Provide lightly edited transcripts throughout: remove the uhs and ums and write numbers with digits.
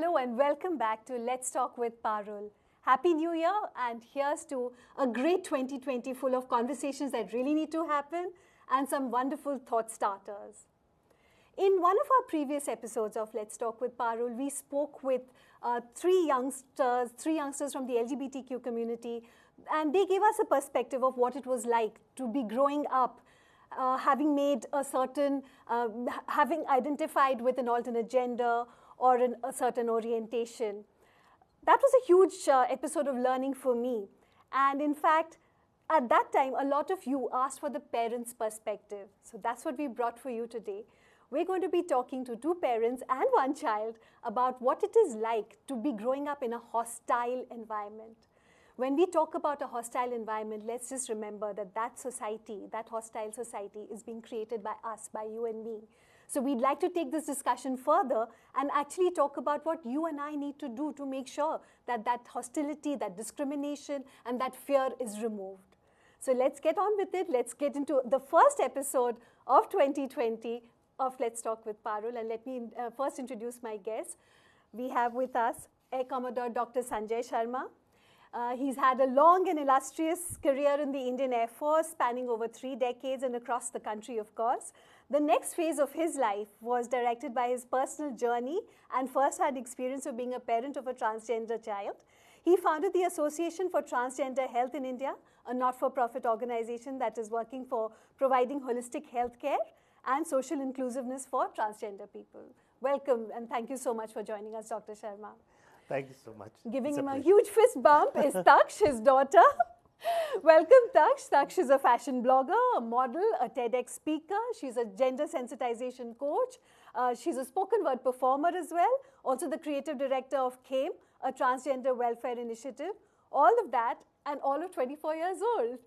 Hello and welcome back to Let's Talk with Parul. Happy New Year, and here's to a great 2020 full of conversations that really need to happen and some wonderful thought starters. In one of our previous episodes of Let's Talk with Parul, we spoke with three youngsters from the LGBTQ community, and they gave us a perspective of what it was like to be growing up, having made a certain, having identified with an alternate gender or a certain orientation. That was a huge episode of learning for me. And in fact, at that time, a lot of you asked for the parents' perspective. So that's what we brought for you today. We're going to be talking to two parents and one child about what it is like to be growing up in a hostile environment. When we talk about a hostile environment, let's just remember that that society, that hostile society, is being created by us, by you and me. So we'd like to take this discussion further and actually talk about what you and I need to do to make sure that that hostility, that discrimination, and that fear is removed. So let's get on with it. Let's get into the first episode of 2020 of Let's Talk with Parul. And let me first introduce my guests. We have with us Air Commodore Dr. Sanjay Sharma. He's had a long and illustrious career in the Indian Air Force, spanning over 3 decades and across the country, of course. The next phase of his life was directed by his personal journey and first-hand experience of being a parent of a transgender child. He founded the Association for Transgender Health in India, a not-for-profit organization that is working for providing holistic health care and social inclusiveness for transgender people. Welcome, and thank you so much for joining us, Dr. Sharma. Thank you so much. Giving him a huge fist bump is Taksh, his daughter. Welcome, Taksh. Taksh is a fashion blogger, a model, a TedX speaker. She's a gender sensitization coach. She's a spoken word performer as well. Also the creative director of CAME, a transgender welfare initiative. All of that, and all of 24 years old.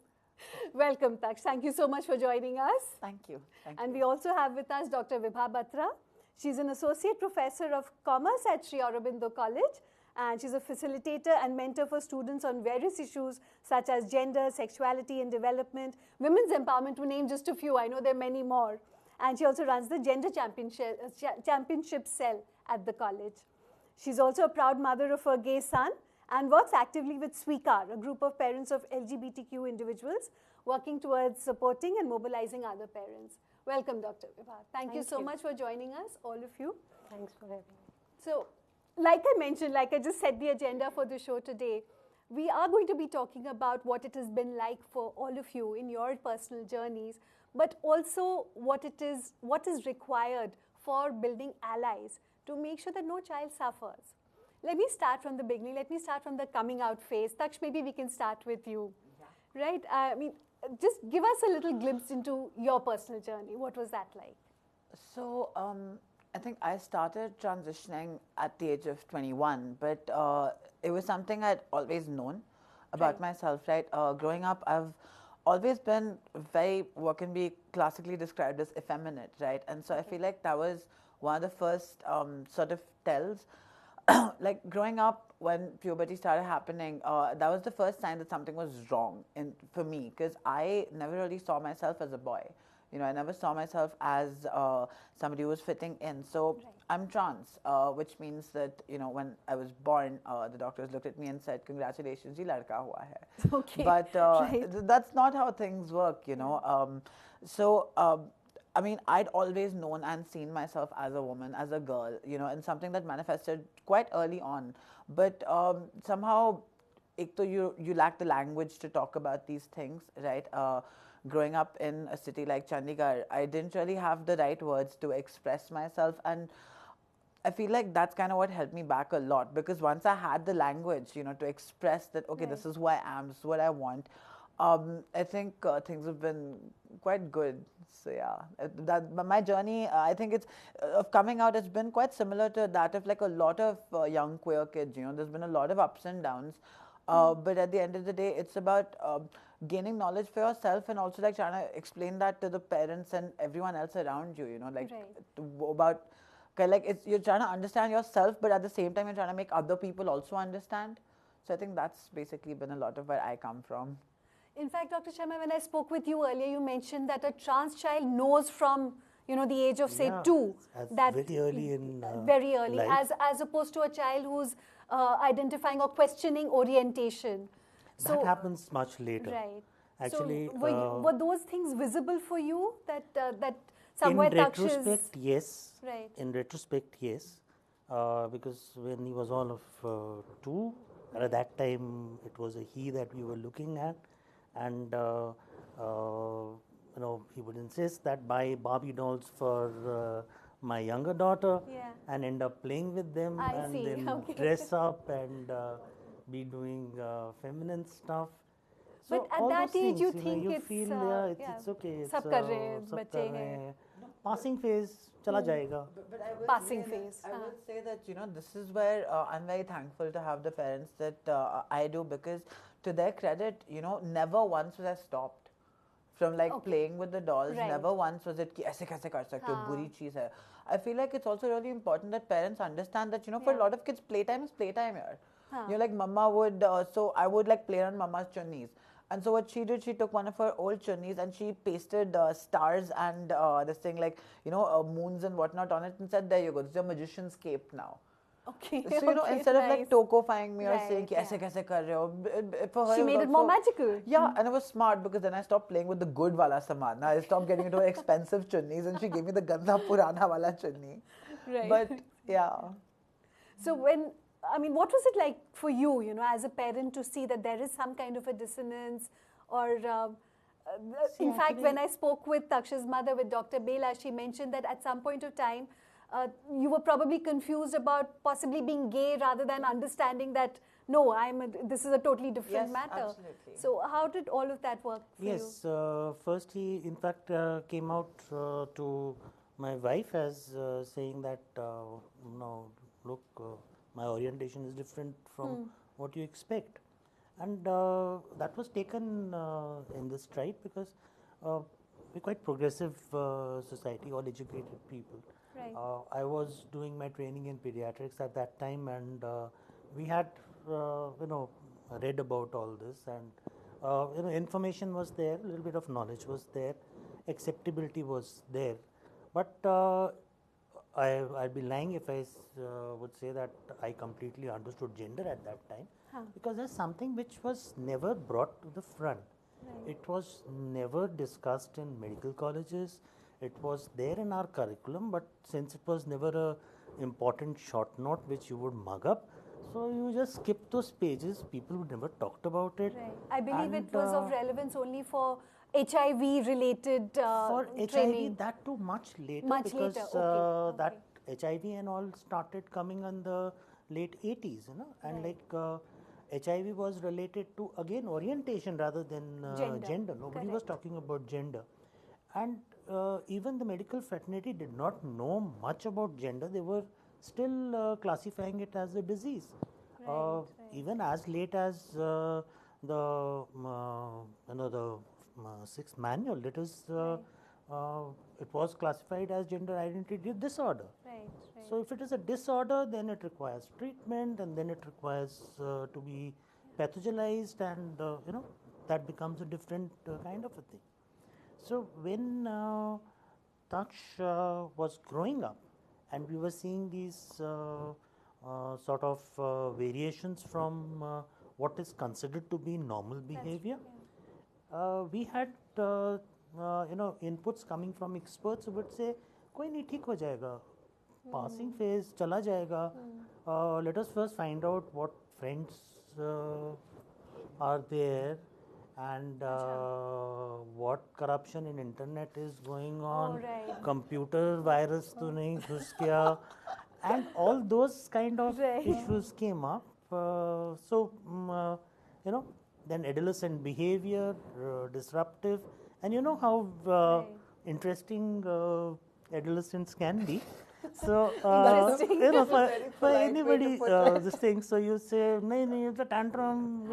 Welcome, Taksh. Thank you so much for joining us. Thank you. And we also have with us Dr. Vibha Batra. She's an associate professor of commerce at Sri Aurobindo College, and she's a facilitator and mentor for students on various issues such as gender, sexuality and development, women's empowerment, to name just a few. I know there are many more. And she also runs the Gender Championship Cell at the college. She's also a proud mother of a gay son and works actively with Sweekar, a group of parents of LGBTQ individuals working towards supporting and mobilizing other parents. Welcome, Dr. Vibha. Thank you so much for joining us, all of you. Thanks for having me. So, like I mentioned, like I just set the agenda for the show today, we are going to be talking about what it has been like for all of you in your personal journeys, but also what is required for building allies to make sure that no child suffers. Let me start from the beginning. Let me start from the coming out phase. Taksh, maybe we can start with you. Yeah. Right? I mean, just give us a little glimpse into your personal journey. What was that like? So, I think I started transitioning at the age of 21, but it was something I'd always known about myself, right? Growing up, I've always been what can be classically described as effeminate, right? And so I feel like that was one of the first sort of tells. Like growing up, when puberty started happening, that was the first sign that something was wrong for me, because I never really saw myself as a boy. You know, I never saw myself as somebody who was fitting in. So I'm trans, which means that, you know, when I was born, the doctors looked at me and said, "Congratulations, ye ladka hua hai." Okay. But that's not how things work, you know. I mean, I'd always known and seen myself as a woman, as a girl, you know, and something that manifested quite early on. But somehow, you lack the language to talk about these things, right? Growing up in a city like Chandigarh, I didn't really have the right words to express myself. And I feel like that's kind of what helped me back a lot, because once I had the language, you know, to express that, okay, this is who I am, this is what I want, I think things have been quite good. So yeah, my journey, I think it's of coming out, it's been quite similar to that of like a lot of young queer kids. You know, there's been a lot of ups and downs, but at the end of the day, it's about gaining knowledge for yourself and also like trying to explain that to the parents and everyone else around you. You know, like about you're trying to understand yourself, but at the same time, you're trying to make other people also understand. So I think that's basically been a lot of where I come from. In fact, Dr. Sharma, when I spoke with you earlier, you mentioned that a trans child knows from the age of say Yeah, 2, that's very early in very early, life. as opposed to a child who's identifying or questioning orientation. That happens much later. Right. Actually, so were those things visible for you that in somewhere Taksh is retrospect, yes. right? In retrospect, yes. Because when he was all of 2, at that time it was a he that we were looking at, and he would insist that buy Barbie dolls for my younger daughter, Yeah. and end up playing with them, I and see. then Okay. dress up and be doing feminine stuff. So But at all that those age, things, you think you it's, feel it's okay. It's सब कर रहे हैं, सब बच्चे कर रहे हैं. हैं. Passing phase चला जाएगा. But I will Passing say phase, That, I will say that this is where I'm very thankful to have the parents that I do, because to their credit, never once was I stopped from playing with the dolls. Right. Never once was it कि ऐसे कैसे कर सकते हो, बुरी चीज है. I feel like it's also really important that parents understand that for a lot of kids, playtime is playtime here. Like mama would, so I would play on mama's chunnis. And so what she did, she took one of her old chunnis and she pasted stars and this thing moons and whatnot on it, and said, there you go, this is your magician's cape now. Okay. So instead of tokofying me or saying कि yeah. ऐसे कैसे कर रहे हो, for her She made it more magical. Yeah, and it was smart, because then I stopped playing with the good wala saman. I stopped getting into expensive chunnis, and she gave me the ganda purana wala chunni. Right. But yeah. So what was it like for you, as a parent, to see that there is some kind of a dissonance, or in fact, when I spoke with Taksh's mother, with Dr. Bela, she mentioned that at some point of time, you were probably confused about possibly being gay, rather than understanding that, no, this is a totally different matter. Absolutely. So how did all of that work for you? Yes, first he in fact came out to my wife as saying that, no, look, my orientation is different from what you expect. And that was taken in this stride, because we're quite progressive society, all educated people. Right. I was doing my training in pediatrics at that time, and we had read about all this, and information was there, a little bit of knowledge was there, acceptability was there. But I'd be lying if I would say that I completely understood gender at that time, because there's something which was never brought to the front. Right. It was never discussed in medical colleges. It was there in our curriculum, but since it was never a important short note which you would mug up, so you just skip those pages. People would never talked about it. Right. I believe it was of relevance only for HIV related for training. HIV, that too much later, Much because later. Okay. that HIV and all started coming in the late 80s, and Right. HIV was related to, again, orientation rather than gender. Nobody was Correct. talking about gender. And even the medical fraternity did not know much about gender. They were still classifying it as a disease. Right. Even as late as the sixth manual, it was classified as gender identity disorder. Right. So if it is a disorder, then it requires treatment, and then it requires to be pathologized, and that becomes a different kind of a thing. So when Taksh was growing up, and we were seeing these sort of variations from what is considered to be normal behavior, we had inputs coming from experts who would say, "कोई नहीं, ठीक हो जाएगा, passing phase चला जाएगा. Let us first find out what friends are there, and what corruption in internet is going on. Right. Computer virus तो नहीं घुस गया," and all those kind of issues came up. Then adolescent behavior, disruptive, and you know how interesting adolescents can be. So for anybody this thing, so you say, "No, it's a tantrum."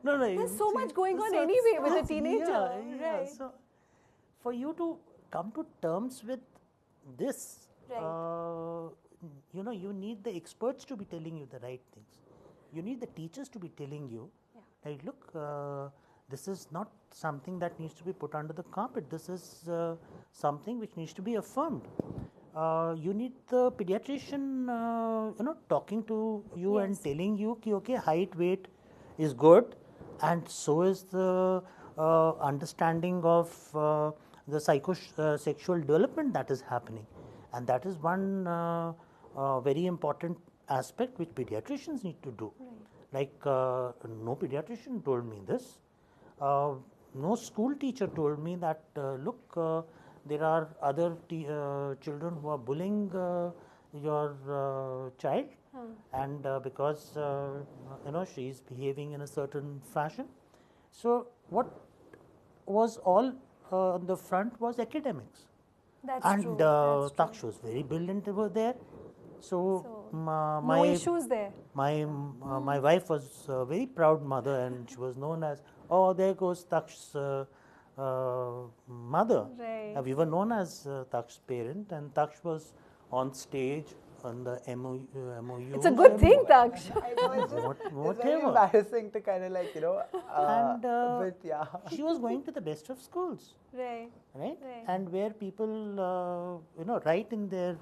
No, there's so much going on anyway with a teenager. Right. So for you to come to terms with this, you need the experts to be telling you the right things. You need the teachers to be telling you, like, look, this is not something that needs to be put under the carpet. This is something which needs to be affirmed. You need the pediatrician, talking to you and telling you, ki, okay, height, weight is good, and so is the understanding of the psychosexual development that is happening, and that is one very important aspect which pediatricians need to do. Like no pediatrician told me this. No school teacher told me that look, there are other children who are bullying your child, and because she is behaving in a certain fashion. So what was all on the front was academics. That's and true. That's true. Taksh was very brilliant over there. So no issues there. My wife was a very proud mother, and she was known as, oh, there goes Taksh's mother. Right. We were known as Taksh's parent, and Taksh was on stage on the MOU. It's a good thing, Taksh. I know, it's just whatever. It's very embarrassing to kind of like, And but yeah. she was going to the best of schools. Right. Right? And where people, write in their,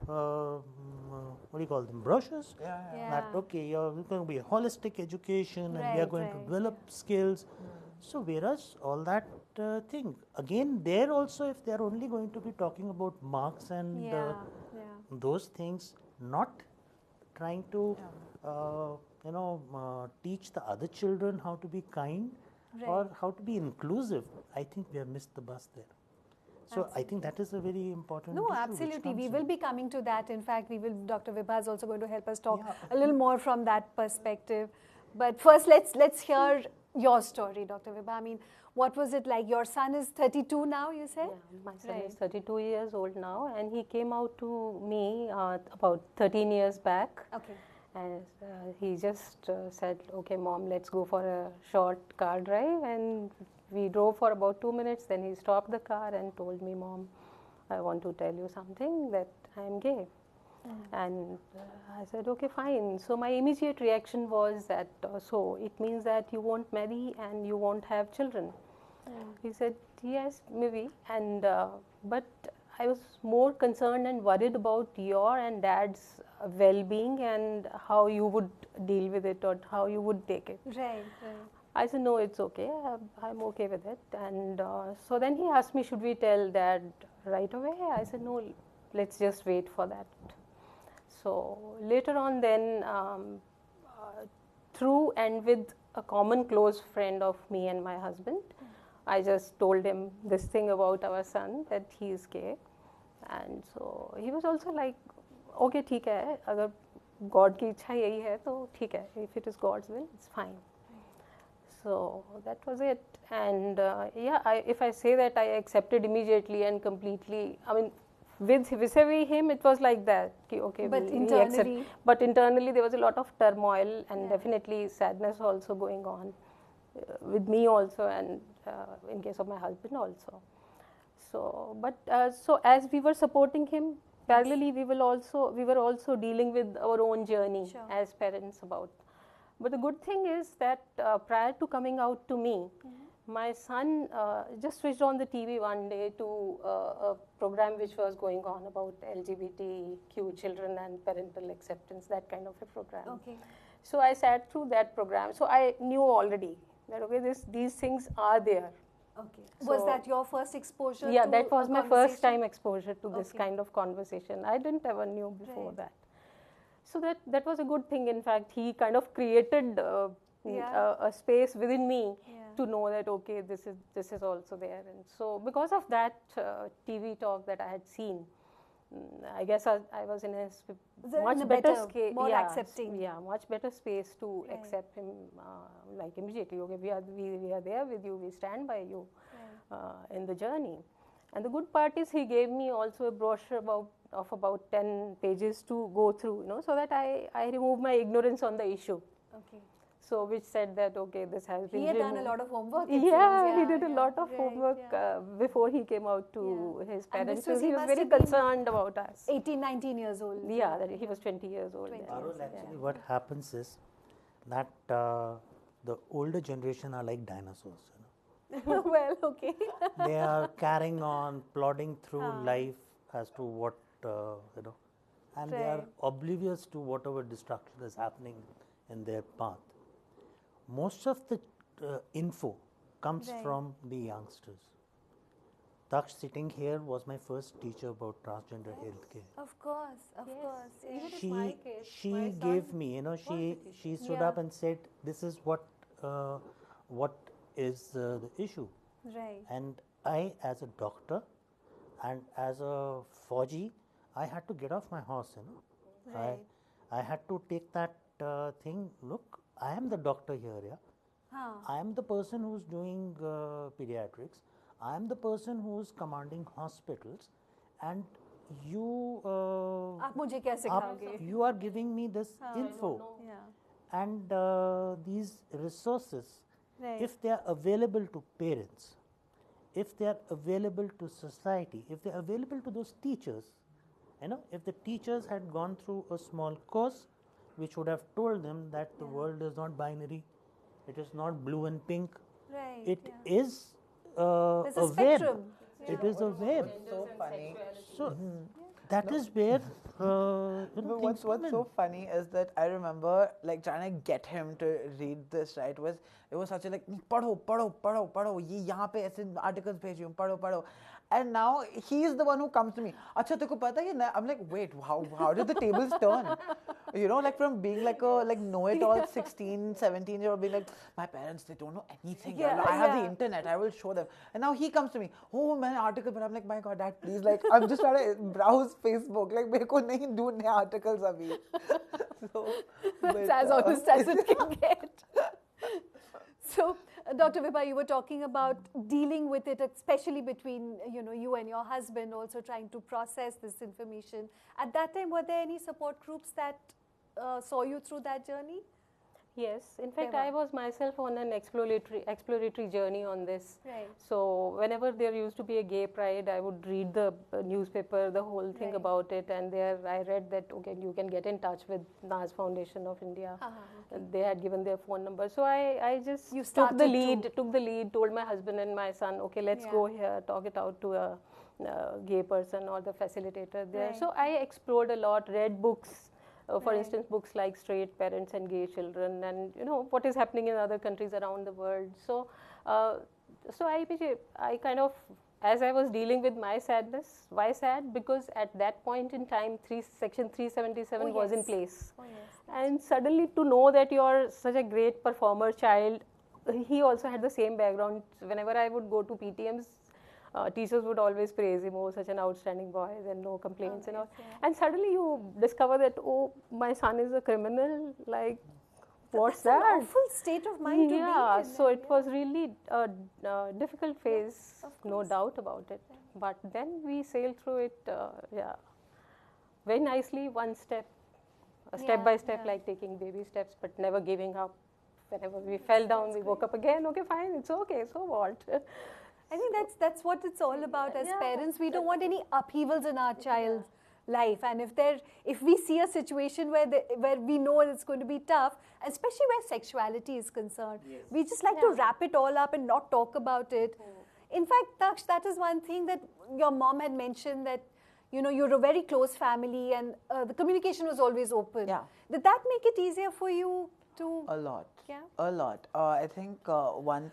what do you call them, brochures? That, okay, you're going to be a holistic education, and we are going to develop skills. So whereas all that thing, again, there also, if they are only going to be talking about marks and those things, not trying to, teach the other children how to be kind or how to be inclusive, I think we have missed the bus there. So I think that is a very important issue. No, absolutely. We will be coming to that. In fact, Dr. Vibha is also going to help us talk a little more from that perspective. But first, let's hear your story, Dr. Vibha. I mean, what was it like? Your son is 32 now, you said? Yeah, my son is 32 years old now, and he came out to me about 13 years back. Okay. And he just said, okay, Mom, let's go for a short car drive. And we drove for about 2 minutes. Then he stopped the car and told me, Mom, I want to tell you something, that I am gay. And I said, okay, fine. So my immediate reaction was that, so it means that you won't marry and you won't have children. He said, yes, maybe. And but I was more concerned and worried about your and Dad's well-being and how you would deal with it or how you would take it. Right. I said, no, it's okay. I'm okay with it. And so then he asked me, should we tell Dad right away? I said, no, let's just wait for that. So later on then, through and with a common close friend of me and my husband, I just told him this thing about our son, that he is gay. And so he was also like, okay, ठीक है, अगर God की इच्छा यही है तो ठीक है, if it is God's will, it's fine. So that was it. And if I say that I accepted immediately and completely, I mean, vis-a-vis him, it was like that. Okay, but internally there was a lot of turmoil and definitely sadness also going on with me also, and in case of my husband also. So, but so as we were supporting him, parallelly we were also dealing with our own journey as parents about. But the good thing is that prior to coming out to me, my son just switched on the TV one day to a program which was going on about LGBTQ children and parental acceptance, that kind of a program. Okay. So I sat through that program. So I knew already that okay, these things are there. Okay. So was that your first exposure? Yeah, that was my first time exposure to this kind of conversation. I didn't ever knew before that. So that was a good thing. In fact, he kind of created a space within me to know that okay, this is also there. And so because of that TV talk that I had seen, I guess I was in a much better space, more accepting. Yeah, much better space to accept him like immediately. Okay, we are there with you. We stand by you in the journey. And the good part is he gave me also a brochure of about 10 pages to go through, so that I remove my ignorance on the issue. Okay. So which said that okay, this has been. He had done a lot of homework. Yeah, he did a lot of homework before he came out to his parents. So he was very concerned about us. 18, 19 years old. Yeah, that he was 20 years old. Parul, actually what happens is that the older generation are like dinosaurs. You know? Well, okay. They are carrying on, plodding through life as to what, you know, and they are Right. oblivious to whatever destruction is happening in their path. Most of the info comes Right. from the youngsters. Taksh sitting here was my first teacher about transgender healthcare. Of course, of course. Yeah. Even in my case, She my son gave me, you know, was the teacher. she stood Yeah. up and said, "This is what is the issue." Right. And I, as a doctor, and as a Fauji, I had to get off my horse. You know, Right. I had to take that thing. Look, I am the doctor here. Yeah, Huh. I am the person who's doing pediatrics. I am the person who's commanding hospitals, and you आप मुझे क्या सिखाओगे? you are giving me this info, Yeah. and these resources, Right. if they are available to parents, if they are available to society, if they are available to those teachers, you know, if the teachers had gone through a small course which would have told them that the world is not binary, it is not blue and pink, Right. it yeah. is There's a a web. spectrum. It is a web. So funny. So that is where you know, But things what's come so in. funny is that I remember like trying to get him to read this, right? It was such a like पढ़ो पढ़ो पढ़ो पढ़ो ये यहाँ पे ऐसे articles भेज रही हूँ पढ़ो पढ़ो, and now he is the one who comes to me. अच्छा तेरे को पता है ये? I'm like, wait, how did the tables turn? You know, like from being like a like know-it-all 16, 17-year-old, being like, my parents, they don't know anything. Yeah, I have the yeah. internet, I will show them. And now he comes to me, oh, मैंने article, but I'm like, my God, Dad, please, like, I'm just trying to browse Facebook. Like, मेरे को नहीं ढूंढने articles अभी. So, That's but, as honest as it can get. So, Dr. Vibha, you were talking about dealing with it, especially between you and your husband, also trying to process this information. At that time, were there any support groups that saw you through that journey? Yes, in fact, Vibha. I was myself on an exploratory journey on this. Right. So whenever there used to be a gay pride, I would read the newspaper, the whole thing Right. about it, and there I read that okay, you can get in touch with Naz Foundation of India. And they had given their phone number, so I just You took the started lead, told my husband and my son, okay, let's go here, talk it out to a gay person or the facilitator there. Right. So I explored a lot, read books. For Right. instance, books like Straight Parents and Gay Children, and what is happening in other countries around the world. So, I kind of, as I was dealing with my sadness, why sad? Because at that point in time, Section 377 was in yes. place, Oh, yes. and suddenly to know that you are such a great performer child, he also had the same background. Whenever I would go to PTMs. Teachers would always praise him, oh, such an outstanding boy, and no complaints and all. yeah. And suddenly you discover that, oh, my son is a criminal, like, what's That's that? an awful state of mind to be in. So it was really a difficult phase, of no course. doubt about it. But then we sailed through it, very nicely, one step, step by step, like taking baby steps, but never giving up. Whenever we fell down, we woke up again. Okay, fine, it's okay. So what? I think that's what it's all about as Yeah. parents. We don't want any upheavals in our child's life, and if we see a situation where we know it's going to be tough, especially where sexuality is concerned, we just like to wrap it all up and not talk about it. In fact, Taksh, that is one thing that your mom had mentioned, that you're a very close family and the communication was always open. Yeah. Did that make it easier for you to? A lot. Yeah. A lot. I think one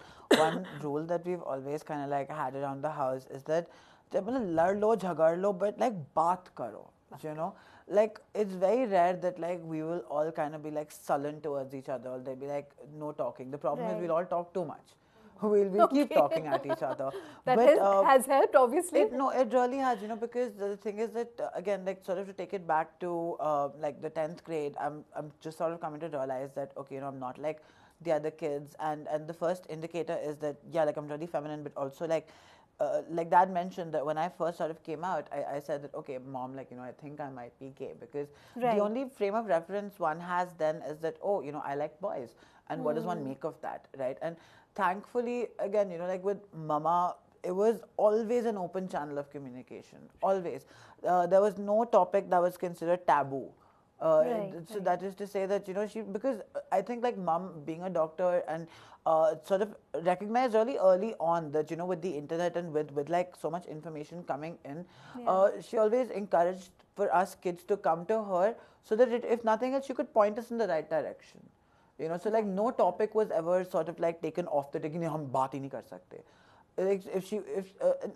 rule that we've always kind of like had around the house is that जब मतलब लड़ लो झगड़ लो, but like बात करो, like it's very rare that like we will all kind of be like sullen towards each other, or they'll be like no talking. The problem is we'll all talk too much. We'll keep talking at each other. That But, has helped, obviously. it really has, because the thing is that again, like sort of to take it back to like the 10th grade, I'm just sort of coming to realize that okay, I'm not like the other kids, and the first indicator is that like I'm really feminine, but also like Dad mentioned that when I first sort of came out, I said that okay, Mom, like I think I might be gay, because Right. the only frame of reference one has then is that oh, I like boys, and what does one make of that, right? And thankfully, again, like with Mama, it was always an open channel of communication. Always, there was no topic that was considered taboo. Right, So that is to say that, you know, because I think like mom being a doctor and sort of recognized really early on that, you know, with the internet and with like so much information coming in, she always encouraged for us kids to come to her so that if nothing else, she could point us in the right direction. You know, so like no topic was ever sort of like taken off the taking, hum baat hi nahi kar sakte. Like if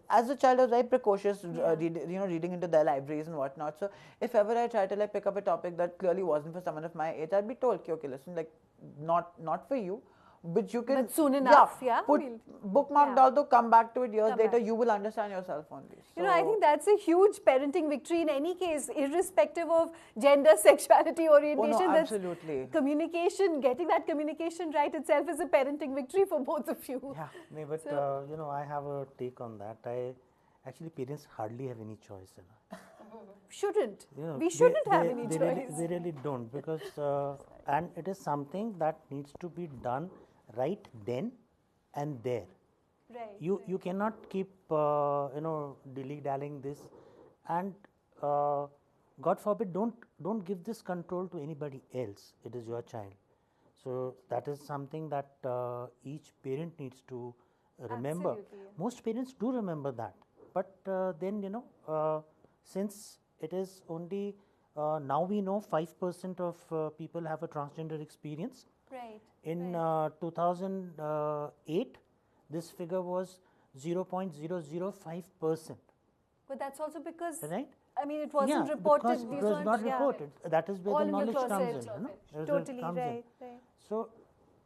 as a child I was very precocious, reading into their libraries and whatnot. So if ever I tried to like pick up a topic that clearly wasn't for someone of my age, I'd be told, okay, listen, like not for you, but you can. But soon enough, put bookmark dal do, come back to it years Come later. back. You will understand yourself only. So, You know, I think that's a huge parenting victory in any case, irrespective of gender, sexuality, orientation. no, That's absolutely. communication, getting that communication right itself is a parenting victory for both of you. Yeah. No, but you know, I have a take on that. Actually, parents hardly have any choice. You know. Shouldn't. You know, We shouldn't have any they choice. they really don't, because and it is something that needs to be done right then and there. Right. You cannot keep you know, dilly-dallying this, and God forbid, don't give this control to anybody else. It is your child. So that is something that each parent needs to remember. Absolutely, yeah. Most parents do remember that, but then, you know, since it is only now we know 5% of people have a transgender experience. Right. In 2008, this figure was 0.005%. But that's also because, Right? I mean, it wasn't reported. because These it was weren't- not yeah. reported. That is where All the in your knowledge comes closet. in. You know? That's where it Totally, comes in. right. So,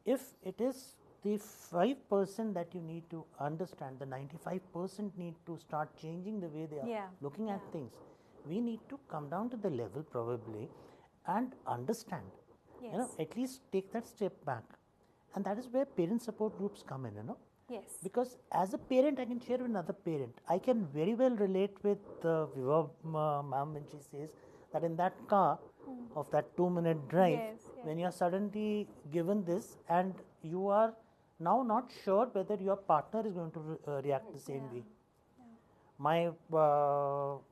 if it is the 5% that you need to understand, the 95% need to start changing the way they are looking at things. We need to come down to the level probably and understand. Yes. You know, at least take that step back, and that is where parent support groups come in. You know. Yes. Because as a parent, I can share with another parent. I can very well relate with Vibha ma'am when she says that in that car of that 2-minute drive, when you are suddenly given this and you are now not sure whether your partner is going to react the same way. My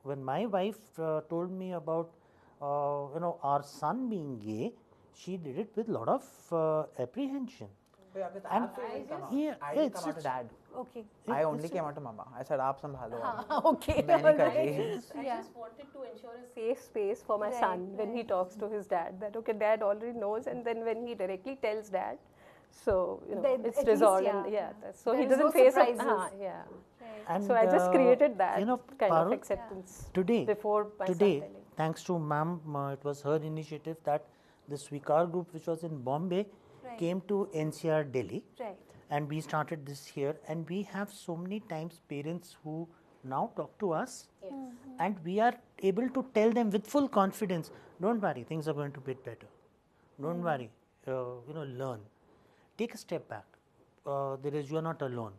when my wife told me about you know, our son being gay, she did it with a lot of apprehension. And I didn't come out to dad. Okay. I only came out to mama. I said, "Aap sambhalo." Okay. Maine all kar right. rahi. I just wanted to ensure a safe space for my son when he talks to his dad, that okay, dad already knows, and then when he directly tells dad, so you know, Then it's at least, resolved, and so There he is doesn't no face surprises. And, so I just created that you know, kind of Parul, acceptance today, before my son today, telling. thanks to ma'am, it was her initiative that the Sweekar group, which was in Bombay, came to NCR Delhi. Right. And we started this here, and we have so many times parents who now talk to us, and we are able to tell them with full confidence, don't worry, things are going to get better. Don't worry, you know, learn. Take a step back. You are not alone.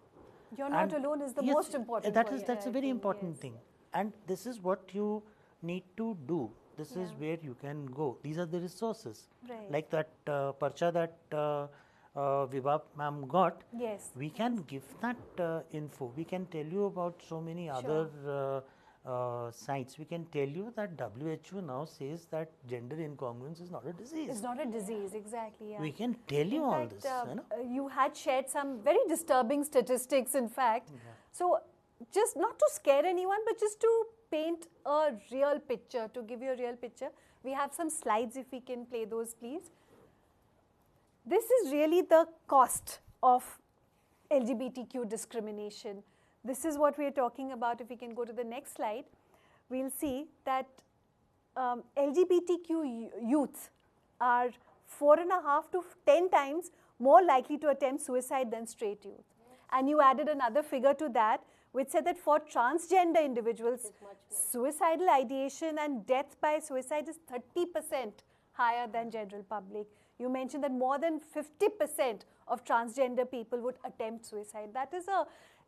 You're not alone is the Yes, most important That's point. a very important thing. And this is what you need to do. This is where you can go. These are the resources. Right. Like that parcha that Vibha ma'am got. Yes. We can give that info. We can tell you about so many other sites. We can tell you that WHO now says that gender incongruence is not a disease. It's not a disease, exactly. Yeah. We can tell you In all fact, this. You know? you had shared some very disturbing statistics, in fact. So, just not to scare anyone, but just to paint a real picture, to give you a real picture. We have some slides, if we can play those, please. This is really the cost of LGBTQ discrimination. This is what we are talking about. If we can go to the next slide, we'll see that LGBTQ youth are 4.5 to 10 times more likely to attempt suicide than straight youth. And you added another figure to that, which said that for transgender individuals, suicidal ideation and death by suicide is 30% higher than general public. You mentioned that more than 50% of transgender people would attempt suicide. That is a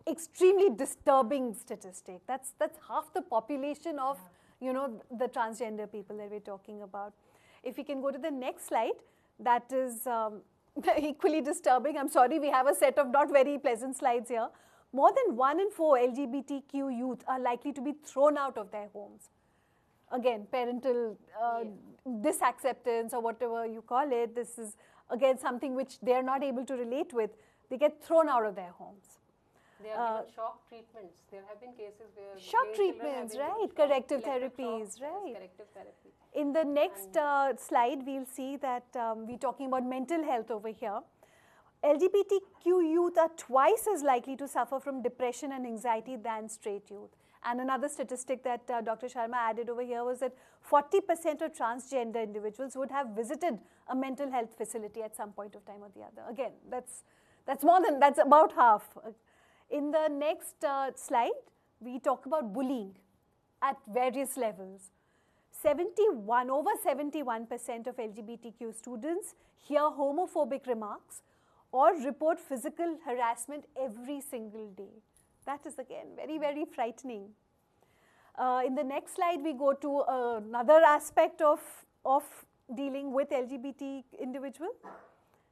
extremely disturbing statistic. That's half the population of, you know, the transgender people that we're talking about. If we can go to the next slide, that is equally disturbing. I'm sorry, we have a set of not very pleasant slides here. More than 1 in 4 LGBTQ youth are likely to be thrown out of their homes. again, parental disacceptance or whatever you call it. This is, again, something which they are not able to relate with. They get thrown out of their homes. They are given shock treatments. There have been cases where shock treatments, right? Corrective therapies, right? Corrective therapy. In the next slide, we'll see that we're talking about mental health over here. LGBTQ youth are twice as likely to suffer from depression and anxiety than straight youth. And another statistic that Dr. Sharma added over here was that 40% of transgender individuals would have visited a mental health facility at some point of time or the other. Again, that's about half. In the next slide, we talk about bullying at various levels. Over 71% of LGBTQ students hear homophobic remarks or report physical harassment every single day. That is, again, very, very frightening. In the next slide, we go to another aspect of dealing with LGBT individual,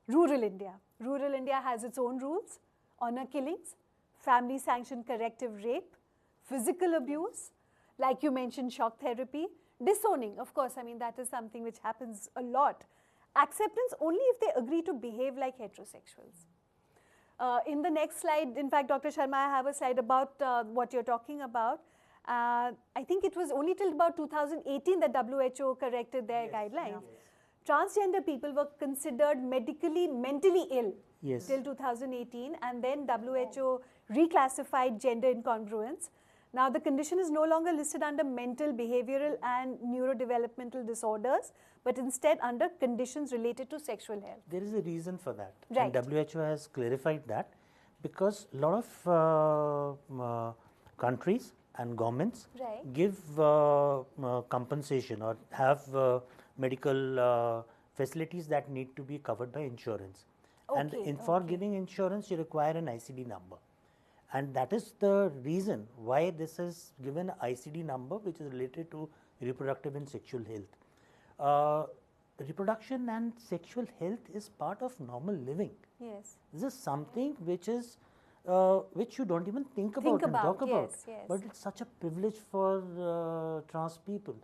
rural India. Rural India has its own rules: honor killings, family-sanctioned corrective rape, physical abuse, like you mentioned, shock therapy, disowning. Of course, I mean, that is something which happens a lot. Acceptance only if they agree to behave like heterosexuals. In the next slide, in fact, Dr. Sharma, I have a slide about what you're talking about. I think it was only till about 2018 that WHO corrected their guidelines. Transgender people were considered mentally ill till 2018, and then WHO reclassified gender incongruence. Now the condition is no longer listed under mental, behavioral and neurodevelopmental disorders, but instead under conditions related to sexual health. There is a reason for that. Right. And WHO has clarified that because a lot of countries and governments give compensation or have medical facilities that need to be covered by insurance. And for giving insurance, you require an ICD number. And that is the reason why this is given ICD number, which is related to reproductive and sexual health. Reproduction and sexual health is part of normal living. Yes. This is something which is which you don't even think about and talk about. Yes. But it's such a privilege for trans people.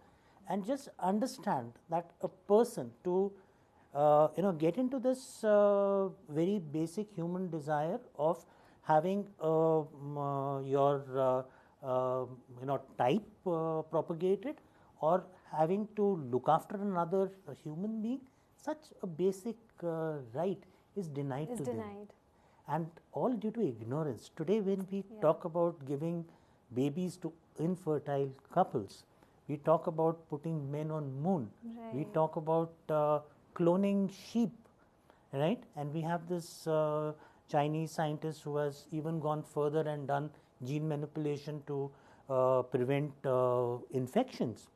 And just understand that a person to get into this very basic human desire of having your type propagated or having to look after another human being, such a basic right is denied to them. And all due to ignorance. Today when we talk about giving babies to infertile couples, we talk about putting men on moon, we talk about cloning sheep, right? And we have this Chinese scientist who has even gone further and done gene manipulation to prevent infections.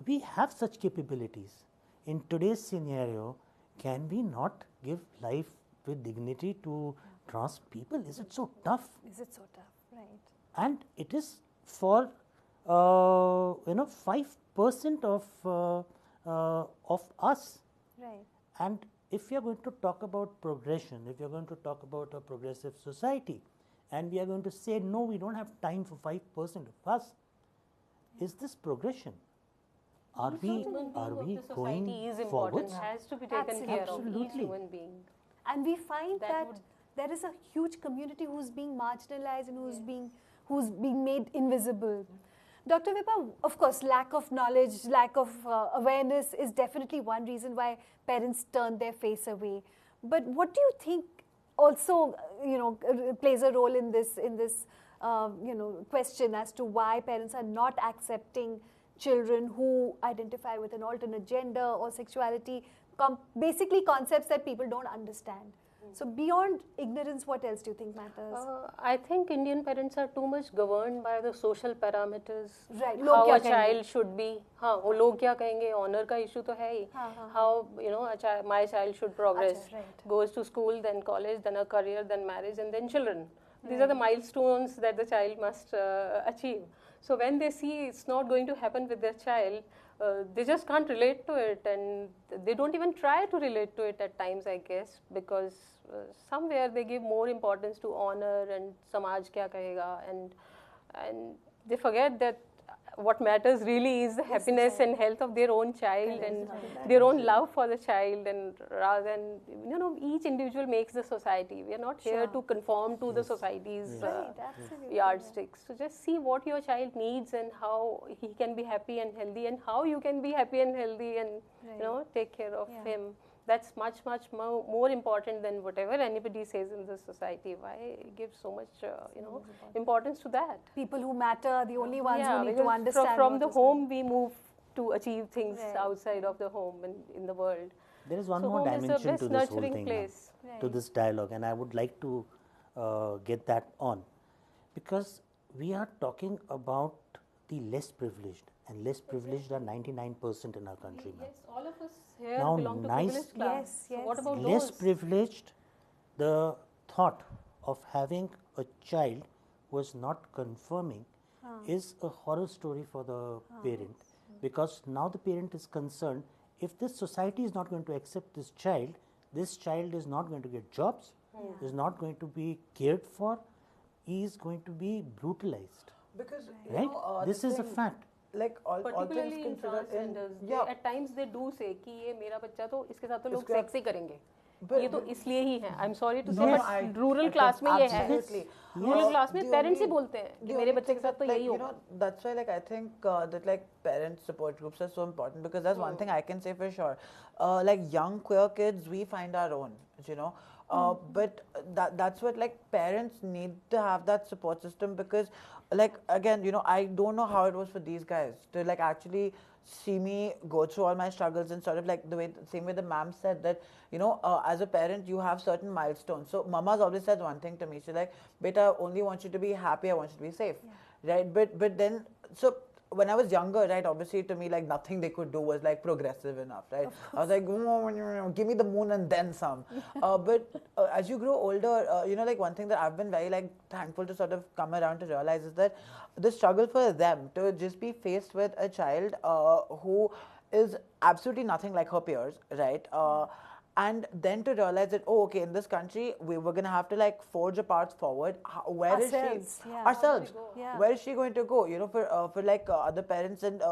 We have such capabilities. In today's scenario, can we not give life with dignity to trans people? Is it so tough? Is it so tough? Right. And it is for 5% of us. Right. And if we are going to talk about progression, if we are going to talk about a progressive society, and we are going to say, no, we don't have time for 5% of us, is this progression? Are we going forwards? Has to be taken care of, each human being. And we find that there is a huge community who's being marginalized and who's being made invisible. Dr. Vibha, of course, lack of knowledge, lack of awareness is definitely one reason why parents turn their face away. But what do you think also, plays a role in this question as to why parents are not accepting children who identify with an alternate gender or sexuality, basically concepts that people don't understand? So beyond ignorance, what else do you think matters? I think Indian parents are too much governed by the social parameters. Right. How a child should be. वो लोग क्या कहेंगे? Honor का issue तो है ही. How my child should progress. Goes to school, then college, then a career, then marriage, and then children. These are the milestones that the child must achieve. So when they see it's not going to happen with their child, they just can't relate to it, and they don't even try to relate to it at times, I guess, because somewhere they give more importance to honor and samaj kya kahega, and they forget that what matters really is the happiness and health of their own child and their own love for the child, and rather than, you know, each individual makes the society. We are not here to conform to the society's yardsticks. So just see what your child needs and how he can be happy and healthy, and how you can be happy and healthy, and you know, take care of him. That's much more important than whatever anybody says in the society. Why give so much you know, importance to that? People who matter are the only ones who need to understand. From the home we move to achieve things outside of the home and in the world. There is one more dimension to this whole thing, place. To this dialogue, and I would like to get that on, because we are talking about the less privileged, and less privileged are 99% in our country now. Yes, all of us here Now, belong to privileged class. So what about less those? privileged, the thought of having a child who is not conforming is a horror story for the parent, because now the parent is concerned, if this society is not going to accept this child is not going to get jobs, is not going to be cared for, he is going to be brutalized. Because right? This is a fact. Like all Particularly things in considered, transgenders, at times they do say कि ये मेरा बच्चा तो इसके साथ तो लोग इसके सेक्स ही करेंगे. ये तो इसलिए ही है. I'm sorry to say, No, but rural class में ये है. absolutely. Rural class में The parents ही only- बोलते हैं कि the मेरे only बच्चे के thing साथ तो that, like, यही you होगा. know, that's why, like, I think that like parent support groups are so important, because that's one thing I can say for sure. Like young queer kids, we find our own, you know. But that's what, like, parents need to have that support system, because, like, again, you know, I don't know how it was for these guys to, like, actually see me go through all my struggles, and sort of like same way the ma'am said that, you know, as a parent you have certain milestones. So mama's always said one thing to me, she's like, beta, only want you to be happy, I want you to be safe, right? But then, so when I was younger, right, obviously to me, like, nothing they could do was like progressive enough, right? I was like, give me the moon and then some. But as you grow older, you know, like, one thing that I've been very, like, thankful to sort of come around to realize is that the struggle for them to just be faced with a child who is absolutely nothing like her peers, right? And then to realize that, oh, okay, in this country, we were going to have to, like, forge a path forward. Where is Ourselves, she? yeah. Ourselves. Yeah. Where is she going to go? You know, for like other parents, and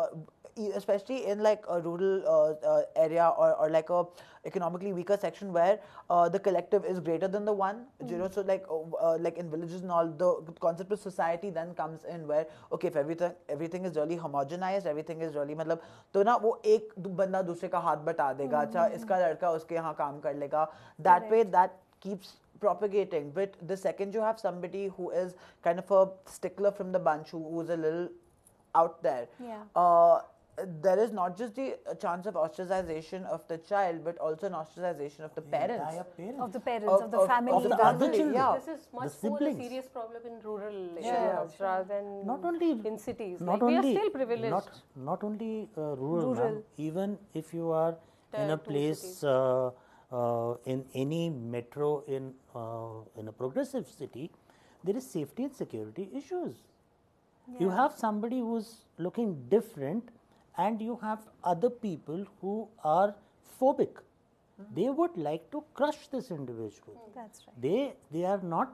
especially in, like, a rural area, or like a economically weaker section where the collective is greater than the one. You know, so like in villages and all, the concept of society then comes in, where, okay, if everything is really homogenized, everything is really, मतलब, तो ना वो एक बंदा दूसरे का हाथ बटा देगा, अच्छा इसका लड़का उसके यहाँ काम कर लेगा. That way, that keeps propagating. But the second you have somebody who is kind of a stickler from the bunch, who's a little out there, there is not just the chance of ostracization of the child, but also an ostracization of the parents. Of the parents, of the family. Of the other family, children. yeah. This is much The more a siblings. serious problem in rural areas rather than Not only in cities. Not Like, only, we are still privileged. Not only rural, ma'am. Even if you are in a Tier 2 place cities. in any metro in a progressive city, there is safety and security issues. You have somebody who's looking different, and you have other people who are phobic. They would like to crush this individual. That's right. They are not.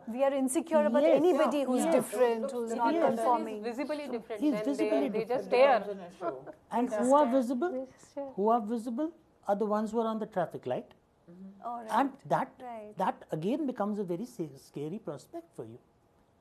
We are insecure about Yes. anybody who's different, who's not Every person conforming. is visibly different, He's and visibly they just different. stare. And who are visible? They just stare. Who are visible are the ones who are on the traffic light. All right. And Right. that again becomes a very scary prospect for you.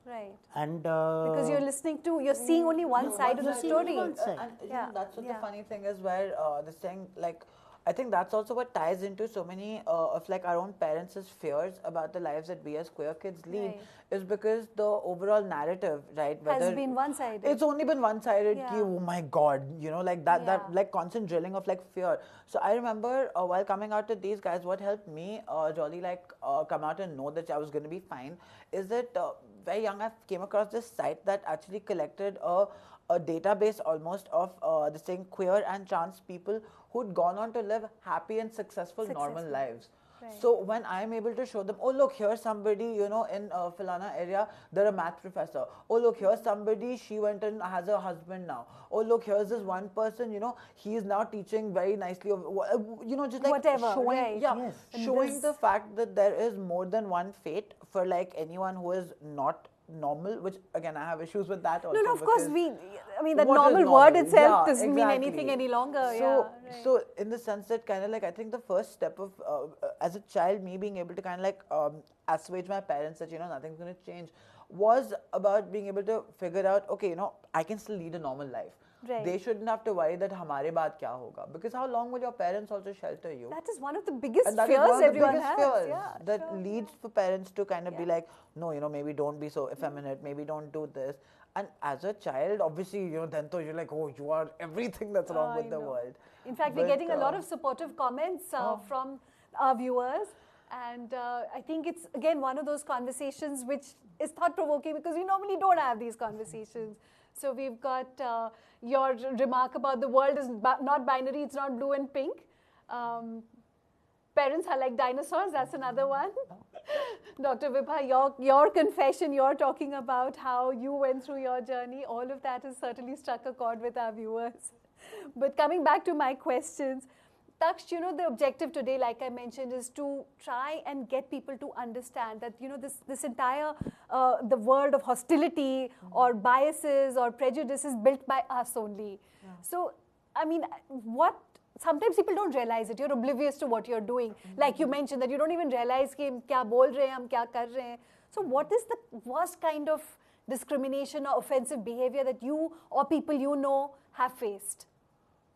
Right. And Because you're listening to, you're seeing only one side of the story. one side. And you Yeah, know, that's what yeah. the funny thing is, where this thing, like, I think that's also what ties into so many of, like, our own parents' fears about the lives that we as queer kids lead, Right. is because the overall narrative, right, Has been one-sided. it's only been one-sided. Yeah. Ki, oh my God, you know, like that Yeah. like constant drilling of, like, fear. So I remember while coming out to these guys, what helped me really, like, come out and know that I was going to be fine, is that very young I came across this site that actually collected a database almost of this thing, queer and trans people who'd gone on to live happy and successful normal lives. Right. So when I'm able to show them, oh look, here's somebody, you know, in Filana area, they're a math professor. Oh look, here's somebody, she went and has a husband now. Oh look, here's this one person, you know, he is now teaching very nicely, you know, just like Whatever, showing, right. yeah, Yes. And showing this- the fact that there is more than one fate for, like, anyone who is not normal, which again I have issues with that also. No, of course, I mean, the what is normal word normal? itself Yeah, doesn't mean exactly. anything any longer. So, right. so in the sense that kind of like, I think the first step of, as a child, me being able to kind of like assuage my parents that, nothing's going to change, was about being able to figure out, okay, I can still lead a normal life. Right. They shouldn't have to worry that hamare baad kya hoga, because how long will your parents also shelter you? That is one of the biggest And that fears is one of the everyone biggest has. fears Yeah, that sure, leads for parents to kind of be Yeah. like, no, maybe don't be so effeminate, maybe don't do this. And as a child, obviously, then you're like, oh, you are everything that's wrong with the world. In fact, we're getting a lot of supportive comments from our viewers. And I think it's, again, one of those conversations which is thought-provoking because we normally don't have these conversations. So we've got your remark about the world is not binary, it's not blue and pink. Parents are like dinosaurs, that's another one. Dr. Vibha, your confession, you're talking about how you went through your journey. All of that has certainly struck a chord with our viewers. But coming back to my questions, Taksh, the objective today, like I mentioned, is to try and get people to understand that, this entire, the world of hostility or biases or prejudice is built by us only. Yeah. So, I mean, sometimes people don't realize it. You're oblivious to what you're doing. Like you mentioned that you don't even realize कि हम क्या बोल रहे हैं, हम क्या कर रहे हैं. So what is the worst kind of discrimination or offensive behavior that you or people you know have faced?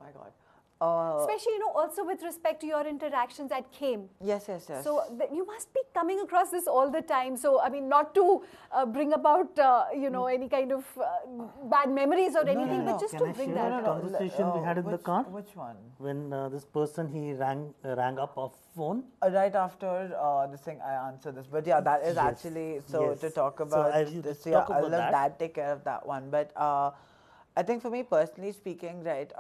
My God. Especially, also with respect to your interactions at KAME. Yes. So you must be coming across this all the time. So, I mean, not to bring about, any kind of bad memories or anything, but just to bring that up. Conversation we had in the car. Which one? When this person, he rang up a phone. Right after this thing, I answered this. But yeah, that is actually, to talk about this, I'll let Dad take care of that one. But I think for me personally speaking, right,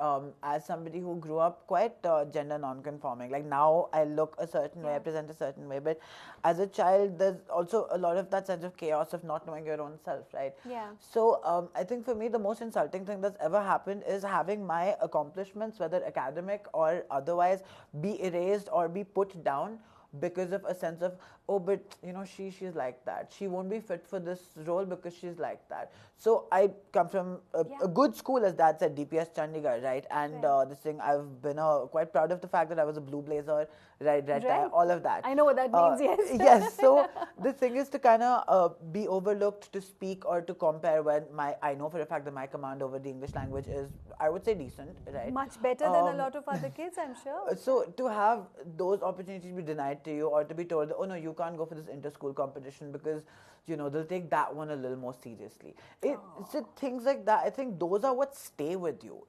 as somebody who grew up quite gender non-conforming, like now I look a certain way, I present a certain way, but as a child, there's also a lot of that sense of chaos of not knowing your own self, right? Yeah. So I think for me, the most insulting thing that's ever happened is having my accomplishments, whether academic or otherwise, be erased or be put down because of a sense of, oh, but she's like that. She won't be fit for this role because she's like that. So I come from a good school, as Dad said, DPS Chandigarh, right? And this thing, I've been quite proud of the fact that I was a blue blazer, red tie, all of that. I know what that means, yes. Yes, so the thing is to kind of be overlooked to speak or to compare when I know for a fact that my command over the English language is, I would say, decent, right? Much better than a lot of other kids, I'm sure. So to have those opportunities be denied to you or to be told, oh no, you can't go for this inter-school competition because, they'll take that one a little more seriously. So things like that, I think those are what stay with you,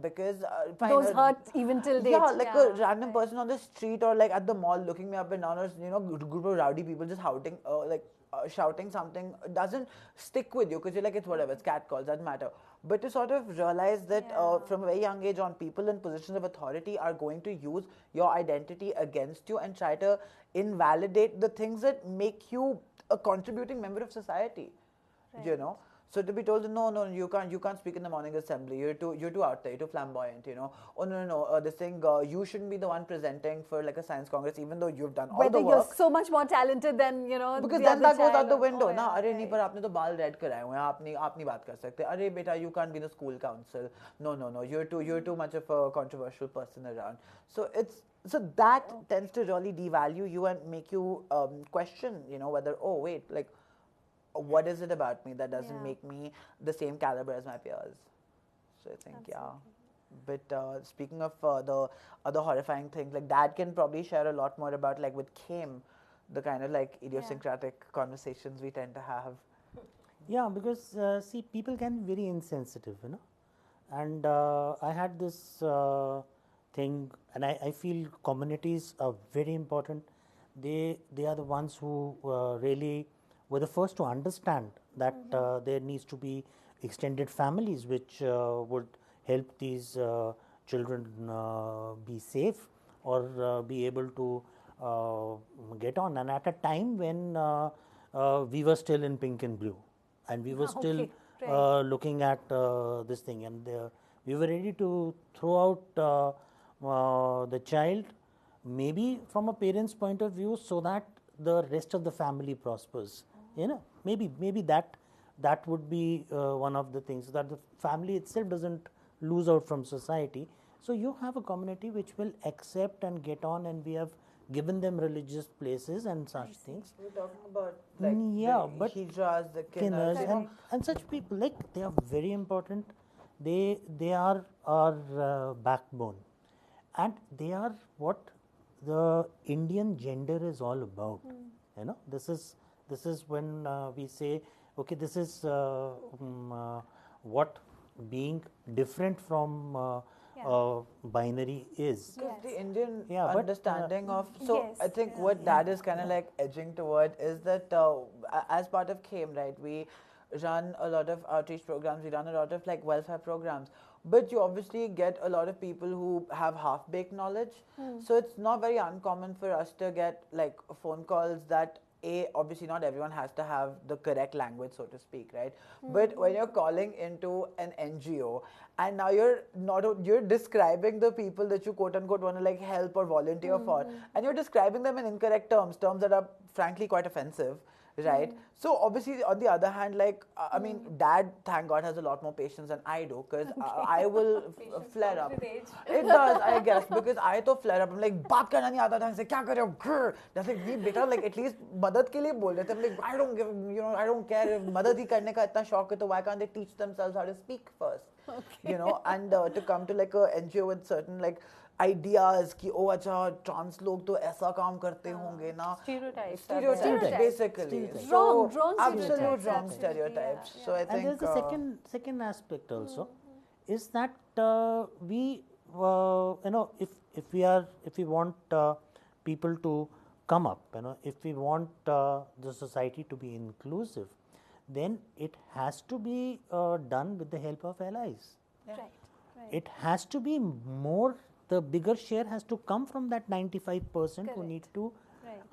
because... those hurt even till date. Yeah, like a random person on the street or like at the mall looking me up and down, or, a group of rowdy people just shouting something doesn't stick with you because you're like, it's whatever, it's catcalls, doesn't matter. But to sort of realize that from a very young age on, people in positions of authority are going to use your identity against you and try to invalidate the things that make you a contributing member of society, So to be told, no, you can't speak in the morning assembly. You're too out there. You're too flamboyant. Oh no, this thing. You shouldn't be the one presenting for like a science congress, even though you've done all the work. Whether you're so much more talented than Because then that goes out the window. Na, अरे नहीं पर आपने तो बाल red कराए हुए हैं. आप नहीं बात कर सकते. अरे बेटा, you can't be the school council. No. You're too much of a controversial person around. So that tends to really devalue you and make you question, whether, oh wait, like, what is it about me that doesn't make me the same caliber as my peers? So I think, But speaking of the other horrifying things, like Dad can probably share a lot more about, like with KAME, the kind of like idiosyncratic conversations we tend to have. Yeah, because see, people can be very insensitive, and I had this thing, and I feel communities are very important. They are the ones who really were the first to understand that there needs to be extended families which would help these children be safe or be able to get on. And at a time when we were still in pink and blue, and we were still looking at this thing, and we were ready to throw out the child, maybe from a parent's point of view, so that the rest of the family prospers. Maybe that that would be one of the things, so that the family itself doesn't lose out from society. So you have a community which will accept and get on, and we have given them religious places and such things. We're talking about like But the hijras, the Kinners kinners, and such people, like, they are very important. They are our backbone, and they are what the Indian gender is all about. You know, this is when we say, okay, this is what being different from binary is. Because the Indian Yeah, but, understanding of, so Yes, I think what Dad is kind of like edging toward is that as part of KAME, right, we run a lot of outreach programs, we run a lot of like welfare programs, but you obviously get a lot of people who have half-baked knowledge. So it's not very uncommon for us to get like phone calls that obviously not everyone has to have the correct language, so to speak, right? But when you're calling into an NGO and now you're describing the people that you quote unquote want to like help or volunteer for, and you're describing them in incorrect terms that are frankly quite offensive, right? So obviously on the other hand, like I mean, Dad, thank God, has a lot more patience than I do, because I will flare up. It does, I guess, because I to flare up. I'm like, baat karna nahi aata tha, say kya kar rahe ho, grr. That's like, nee beta, like at least madad ke liye bol rahe the. I'm like, I don't give, I don't care if madad hi karne ka itna shauq hai, to why can't they teach themselves how to speak first? You know, and to come to like a NGO with certain like ideas कि ओ अच्छा trans लोग तो ऐसा काम करते होंगे ना, stereotypes basically, so absolute wrong stereotypes. So I think and there's a second aspect also, is that we if we want people to come up, if we want the society to be inclusive, then it has to be done with the help of allies. Right. It has to be more, the bigger share has to come from that 95% who need to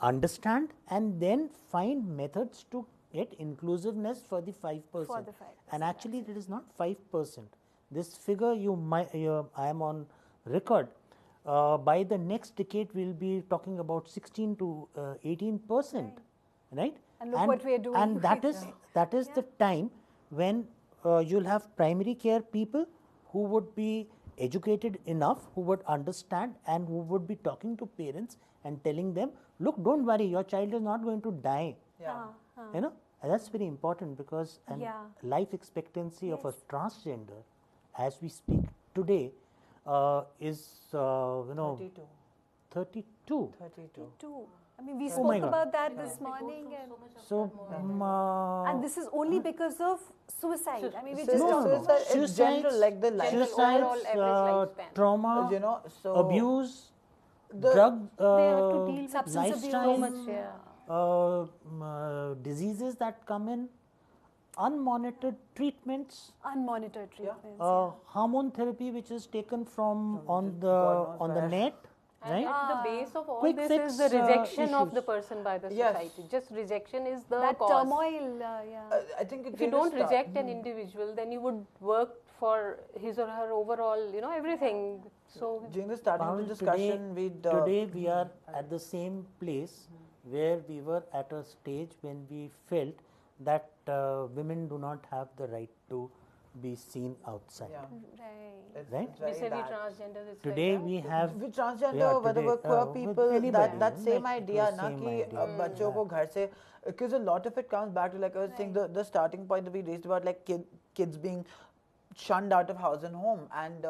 understand and then find methods to get inclusiveness for the 5%. And actually it is not 5%. This figure I am on record, by the next decade we'll be talking about 16 to 18%, right? And look what we are doing. And that is the time when you'll have primary care people who would be educated enough, who would understand, and who would be talking to parents and telling them, look, don't worry, your child is not going to die. You know, and that's very important, because life expectancy of a transgender as we speak today is 32. I mean, we spoke about that this morning. And this is only because of suicide. I mean, we just don't know. It's general, like the suicides, trauma, abuse, drug, substance abuse, so much, diseases that come in, unmonitored treatments, hormone therapy which is taken from on the net. And right? at the base of all Quick this fix, is the rejection of issues. the person by the society. Just rejection is the that cause. turmoil. I think if you don't reject an individual, then you would work for his or her overall, everything. So during the starting of the discussion, today we are at the same place where we were at a stage when we felt that women do not have the right to be seen outside. Right? transgender. Today we have with transgender, whether we're queer people, that same idea, na ki bachcho ko ghar se, because a lot of it comes back to, like I was saying, the starting point that we raised about like kids being shunned out of house and home, and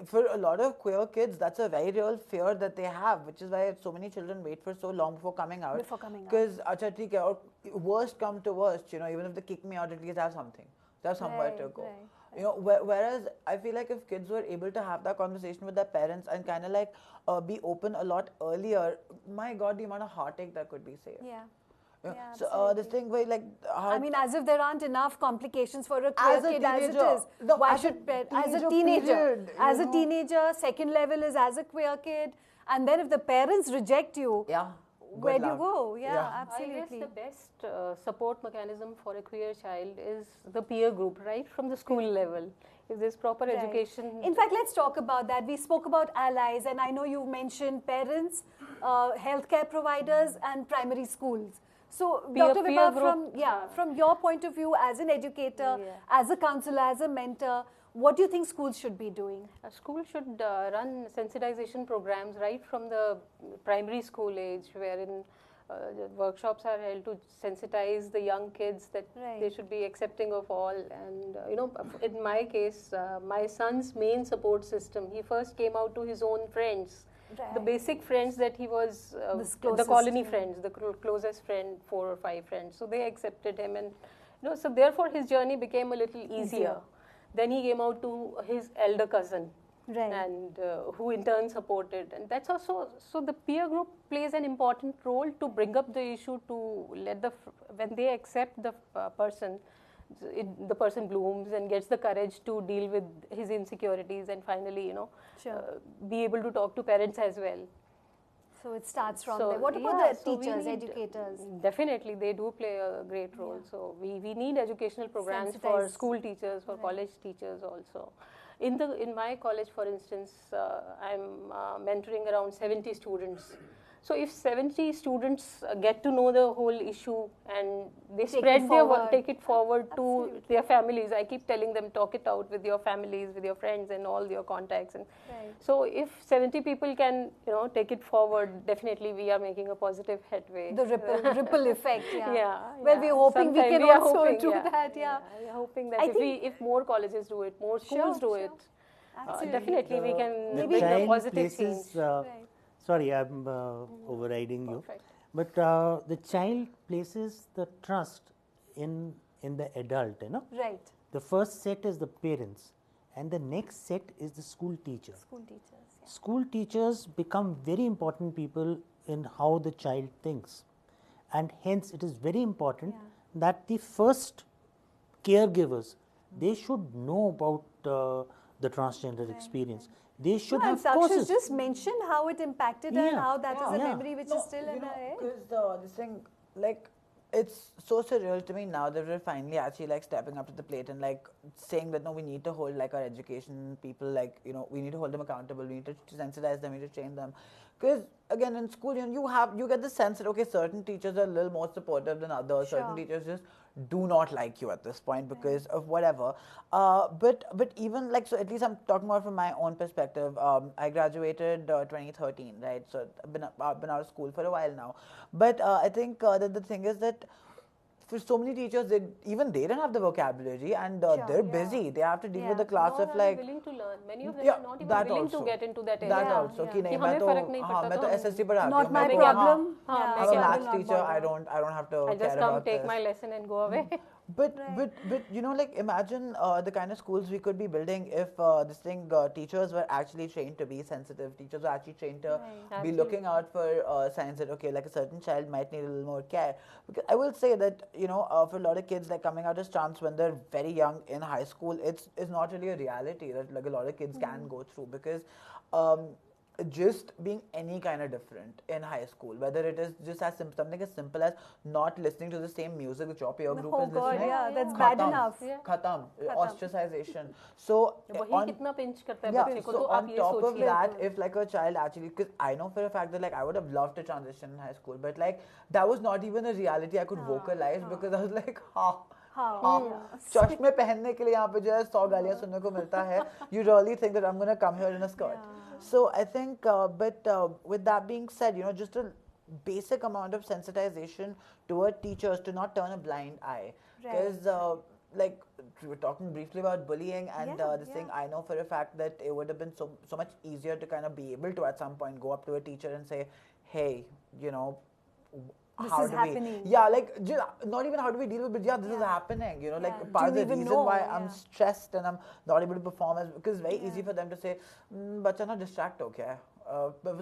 for a lot of queer kids, that's a very real fear that they have, which is why so many children wait for so long before coming out. Because acha theek hai, or worst come to worst, even if they kick me out, at least I have something. They have somewhere to go. Whereas I feel like if kids were able to have that conversation with their parents and kind of like be open a lot earlier, my God, the amount of heartache that could be saved. So this thing where like I mean, as if there aren't enough complications for a queer kid as it is. Why should as a teenager, second level is as a queer kid, and then if the parents reject you, where do you go? Absolutely. I guess the best support mechanism for a queer child is the peer group, right, from the school level. If there's proper education. In fact, let's talk about that. We spoke about allies, and I know you mentioned parents, healthcare providers, and primary schools. So, Peer Dr. Vibha, group, from your point of view as an educator, as a counselor, as a mentor, what do you think schools should be doing? A school should run sensitization programs right from the primary school age, wherein the workshops are held to sensitize the young kids that they should be accepting of all. And in my case, my son's main support system, he first came out to his own friends. The basic friends that he was, the colony friends, the closest friend, 4 or 5 friends. So they accepted him, and so therefore his journey became a little easier. Then he came out to his elder cousin, and who in turn supported. And that's also, so the peer group plays an important role to bring up the issue, to let when they accept the person, the person blooms and gets the courage to deal with his insecurities, and finally, be able to talk to parents as well. So it starts from there. What about the teachers, educators? Definitely, they do play a great role. So we need educational programs for school teachers, for college teachers also. In my college, for instance, I'm mentoring around 70 students. So if 70 students get to know the whole issue and they take it forward to their families, I keep telling them, talk it out with your families, with your friends and all your contacts. And so if 70 people can, take it forward, definitely we are making a positive headway. The ripple effect, Well, we're hoping we can also do that, We are hoping that if more colleges do it, more schools do it, definitely we can make a positive change. Sorry, I'm overriding you. But the child places the trust in the adult, Right. The first set is the parents, and the next set is the school teachers. School teachers become very important people in how the child thinks, and hence it is very important that the first caregivers, they should know about the transgender experience. They should have courses. courses. Just mentioned how it impacted her and how that is a memory which is still in her head. Because this thing, like, it's so surreal to me now that we're finally actually like stepping up to the plate and like saying that no, we need to hold like our education people, like, we need to hold them accountable, we need to sensitize them, we need to train them. Because again, in school, you get the sense that okay, certain teachers are a little more supportive than others. Certain teachers just do not like you at this point because of whatever. But even like, so at least I'm talking about from my own perspective. I graduated 2013, right? So I've been out of school for a while now. But I think that the thing is that for so many teachers, they don't have the vocabulary, and they're busy. They have to deal with the class of like. Willing to learn. Many of them are not even willing to get into that area. That also. कि नहीं मैं तो SST पढ़ाती हूँ. Not my problem. I'm a maths teacher. I don't have to. I just come, take my lesson, and go away. But like imagine the kind of schools we could be building if teachers were actually trained to be sensitive. Teachers were actually trained to be looking out for signs that okay, like a certain child might need a little more care. Because I will say that for a lot of kids like coming out as trans when they're very young in high school, it's not really a reality that like a lot of kids can go through because. Just being any kind of different in high school, whether it is just something as simple as not listening to the same music which your peer group is listening. Yeah, that's bad enough. Khatam. Ostracization. So on top of that, if like a child actually, because I know for a fact that like I would have loved to transition in high school, but like that was not even a reality I could vocalize because I was like, चश्मे पहनने के लिए यहाँ पे जो है 100 गालियाँ सुनने को मिलता है. You really think that I'm going to come here in a skirt? So I think, with that being said, just a basic amount of sensitization toward teachers to not turn a blind eye. Because, like, we were talking briefly about bullying and this thing, I know for a fact that it would have been so much easier to kind of be able to at some point go up to a teacher and say, hey, this is happening. Like not even how do we deal with it, but this is happening. Like part of the reason why I'm stressed and I'm not able to perform is because it's very easy for them to say, "Bacha na distract ho kya hai?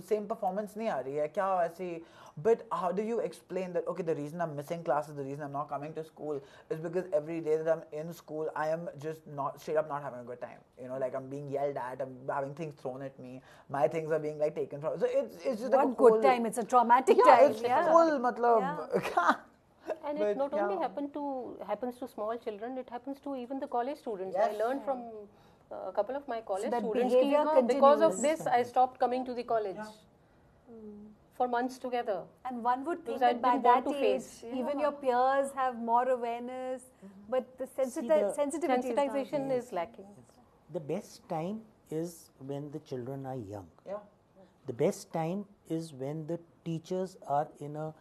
Same performance nahi aa rahi hai kya aise?" But how do you explain that? Okay, the reason I'm missing classes, the reason I'm not coming to school is because every day that I'm in school, I am just straight up not having a good time. Like I'm being yelled at, I'm having things thrown at me, my things are being like taken from. So it's just like a good time. It's a traumatic time. It's full, matlab. And it not only happens to small children, it happens to even the college students. I learned from a couple of my college students behavior because of this I stopped coming to the college. for months together. And one would think Because I that by didn't that want to age, face. even your peers have more awareness, but the sensitivity Sensitization is lacking. The best time is when the children are young. Yeah. The best time is when the teachers are in a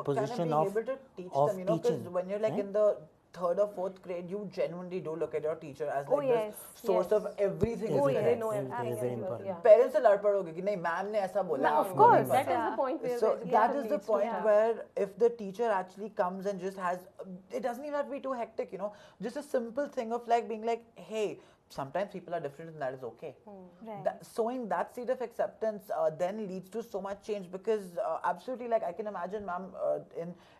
position being of able to teach of them, you know, because teaching, when you're like right? in the third or fourth grade, you genuinely do look at your teacher as Oh, like yes, this source yes. of everything. Oh, in yes. life. They know everything. very important. Yeah. Parents से लड़ पड़ोगे कि नहीं ma'am ने ऐसा बोला. Of course. That is Yeah. the point where So the that education is the needs to point happen. where if the teacher actually comes and just has, it doesn't even have to be too hectic, you know, just a simple thing of like being like, hey, sometimes people are different and that is okay. Right. Sowing that seed of acceptance then leads to so much change because absolutely, like I can imagine, ma'am,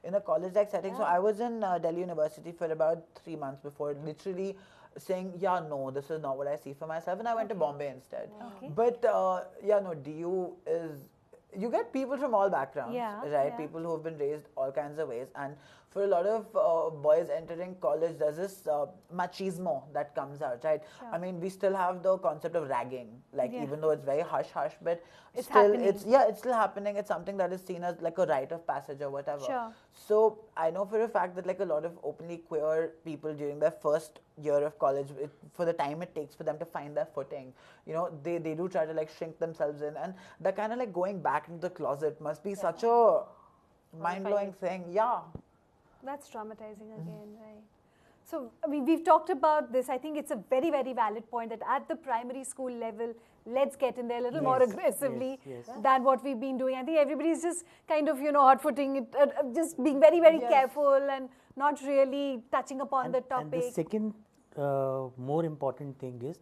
in a college like setting. So I was in Delhi University for about 3 months before literally saying, yeah, no, this is not what I see for myself, and I went to Bombay instead. Okay. But yeah, no, DU is, you get people from all backgrounds, Yeah, right? yeah. People who have been raised all kinds of ways, and for a lot of boys entering college, there's this machismo that comes out, right? Sure. I mean, we still have the concept of ragging, like Yeah. even though it's very hush-hush, but It's still, happening. it's still happening. It's something that is seen as like a rite of passage or whatever. Sure. So I know for a fact that like a lot of openly queer people during their first year of college, for the time it takes for them to find their footing, you know, they do try to like shrink themselves in, and that kind of like going back into the closet must be such a mind-blowing thing. Yeah. That's traumatizing again, right? So, I mean, we've talked about this. I think it's a very, very valid point that at the primary school level, let's get in there a little more Yes, aggressively yes, yes. than what we've been doing. I think everybody's just kind of, hot-footing it, just being very, very Yes. careful and not really touching upon the And topic. the second more important thing is,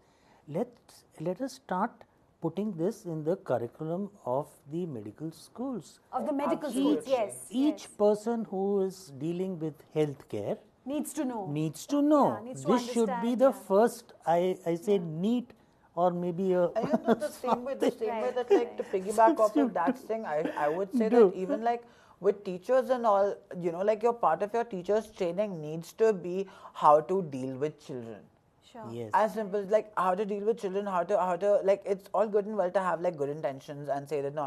let us start putting this in the curriculum of the medical schools. Of the medical Absolutely. schools, yes. Each yes. person who is dealing with healthcare Needs to know. needs to know. Yeah, needs to This should be understand, the yeah. first, I say, neat or maybe a. And you know, the same way Right, that like to piggyback off of that thing, I would say Do. that even like with teachers and all, you know, like your part of your teacher's training needs to be how to deal with children. Sure. Yes. As simple as like how to deal with children, how to like, it's all good and well to have like good intentions and say that no,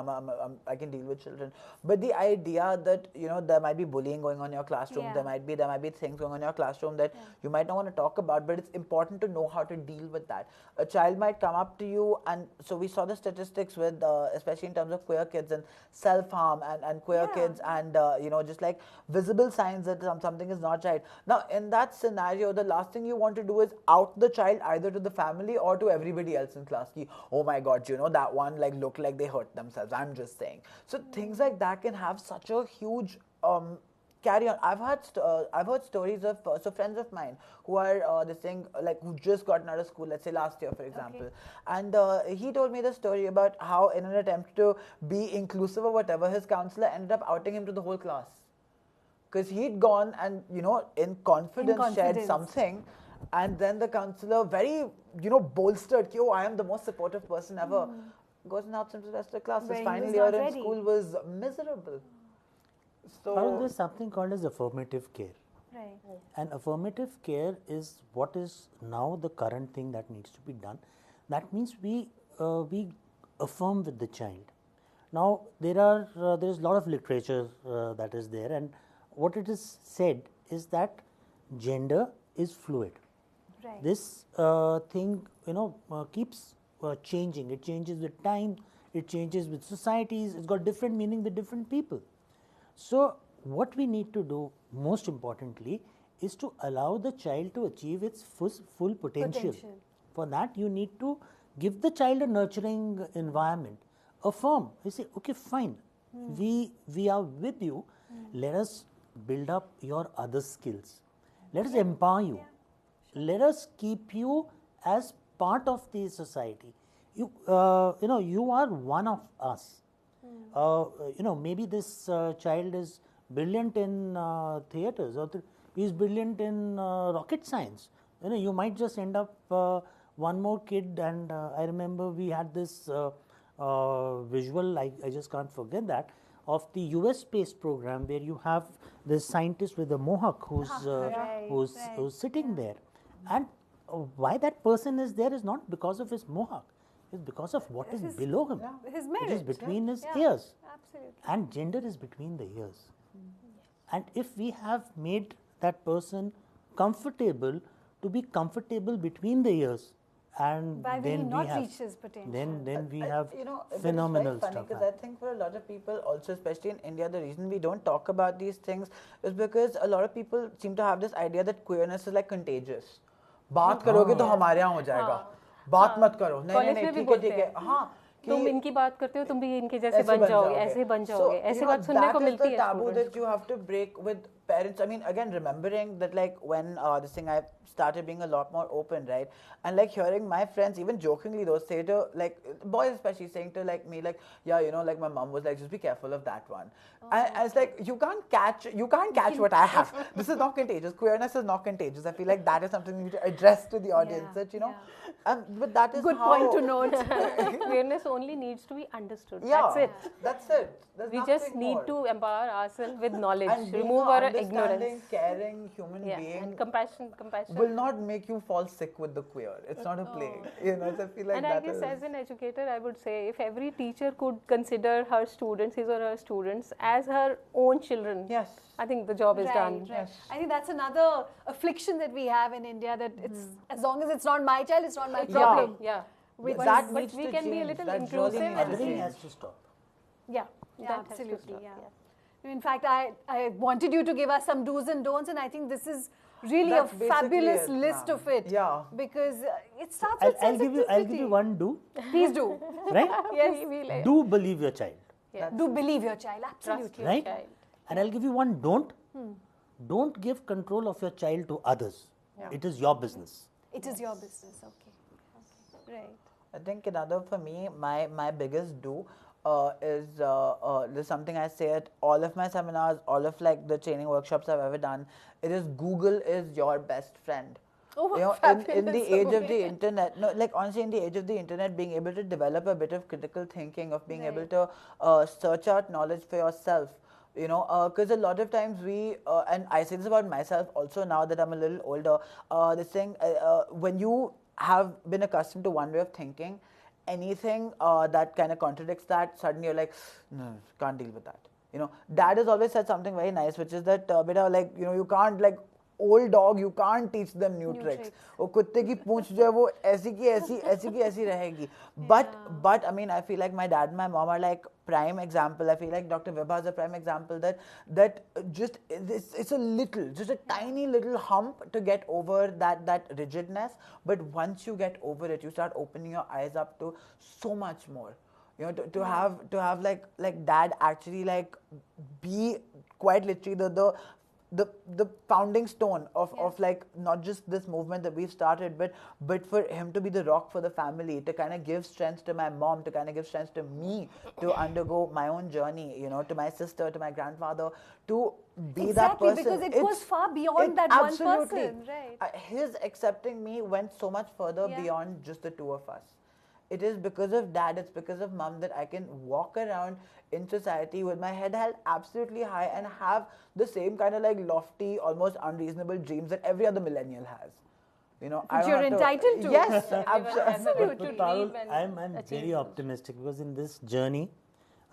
I can deal with children, but the idea that, you know, there might be bullying going on in your classroom, Yeah. there might be things going on in your classroom that you might not want to talk about, but it's important to know how to deal with that. A child might come up to you, and so we saw the statistics with especially in terms of queer kids and self-harm and queer Yeah. kids and you know, just like visible signs that something is not right. Now in that scenario, the last thing you want to do is out the child either to the family or to everybody else in class. Ki, oh my god, you know, that one like looked like they hurt themselves. I'm just saying. So things like that can have such a huge carry on. I've heard stories of so friends of mine who are this thing like who just gotten out of school, let's say last year for example, and he told me the story about how in an attempt to be inclusive or whatever, his counselor ended up outing him to the whole class because he'd gone and, you know, in confidence shared something, and then the counselor, very, you know, bolstered, oh, I am the most supportive person ever, goes and outs him to the rest of the class. His Where he final was year not in ready. school was miserable. Parul, there's So something called as affirmative care. Right. And affirmative care is what is now the current thing that needs to be done. That means we affirm with the child. Now there is a lot of literature that is there, and what it is said is that gender is fluid. Right. This thing, keeps changing. It changes with time. It changes with societies. It's got different meaning with different people. So what we need to do, most importantly, is to allow the child to achieve its full potential. For that, you need to give the child a nurturing environment. Affirm. You say, okay, fine. We are with you. Let us build up your other skills. Let us empower you. Let us keep you as part of the society. You are one of us. Maybe this child is brilliant in theatres, or he is brilliant in rocket science. You might just end up one more kid, and I remember we had this visual, I just can't forget that, of the US space program where you have this scientist with a mohawk who's sitting there. And why that person is there is not because of his mohawk. It's because of what is below him. His It is merit. between his ears. Absolutely. And gender is between the ears. And if we have made that person comfortable to be comfortable between the ears, and Why will he then we not have reach his potential? then we have But phenomenal it's very funny stuff. because I think for a lot of people also, especially in India, the reason we don't talk about these things is because a lot of people seem to have this idea that queerness is like contagious. बात करोगे तो हमारे यहाँ हो जाएगा, बात मत करो, नहीं नहीं ठीक है, हाँ तुम इनकी बात करते हो तुम भी इनके जैसे बन जाओगे, ऐसे बन जाओगे, ऐसी बात सुनने को मिलती है. That is the taboo that you have to break with parents. I mean, again, remembering that like when this thing I started being a lot more open, right? And like hearing my friends even jokingly though say to like boys especially saying to like me like, yeah, you know, like my mom was like, just be careful of that one. And it's like you can't catch what I have. This is not contagious. Queerness is not contagious. I feel like that is something we need to address to the audience. That you know, but that is good how, point to note. Queerness only needs to be understood. Yeah, That's it. That's it. There's We just need more. to empower ourselves with knowledge, And being remove a our understanding, ignorance. caring human Yeah, being and compassion. will not make you fall sick with the queer. It's not a plague. You know, so I feel like And I guess as an educator, I would say if every teacher could consider her students, his or her students, as her own children, yes, I think the job is done. Right. I think that's another affliction that we have in India, that it's as long as it's not my child, it's not my problem. Yeah. that but needs we to can be a change. little That inclusive really needs and to Everything change. has to stop. Yeah, That has to absolutely. stop, Yeah. In fact, I wanted you to give us some do's and don'ts, and I think this is really That's a basically fabulous it, list ma'am. of it. Yeah. Because it starts with I'll give you sensitivity. one do, Please do. right? Yes. Do believe your child, Do believe your child. Trust Absolutely. your right? child. And I'll give you one don't. Don't give control of your child to others. It is your business. It is your business. Okay. Right. I think another for me, my biggest do is there's something I say at all of my seminars, all of like the training workshops I've ever done. It is Google is your best friend. Oh, You know, in the fabulous. age of the internet, no, like honestly, in the age of the internet, being able to develop a bit of critical thinking, of being able to search out knowledge for yourself. You know, because a lot of times we, and I say this about myself also now that I'm a little older, this thing, when you have been accustomed to one way of thinking, anything that kind of contradicts that, suddenly you're like, no, can't deal with that. You know, Dad has always said something very nice, which is that, beta, like, you know, you can't, like, old dog, you can't teach them new tricks. वो कुत्ते की पूंछ जो है वो ऐसी की ऐसी रहेगी. But I mean, I feel like my dad and my mom are like prime example. I feel like Dr. Vibha is a prime example that just it's just a tiny little hump to get over that rigidness. But once you get over it, you start opening your eyes up to so much more. You know, to have like dad actually like be quite literally the founding stone of like not just this movement that we've started, but for him to be the rock for the family, to kind of give strength to my mom, to kind of give strength to me to undergo my own journey, you know, to my sister, to my grandfather, to be that person. Because it goes far beyond that one person, right? His accepting me went so much further beyond just the two of us. It is because of dad, it's because of mom that I can walk around in society with my head held absolutely high and have the same kind of like lofty, almost unreasonable dreams that every other millennial has. You know, Which you're entitled to. Yes, absolutely. But Parul, I'm very optimistic because in this journey,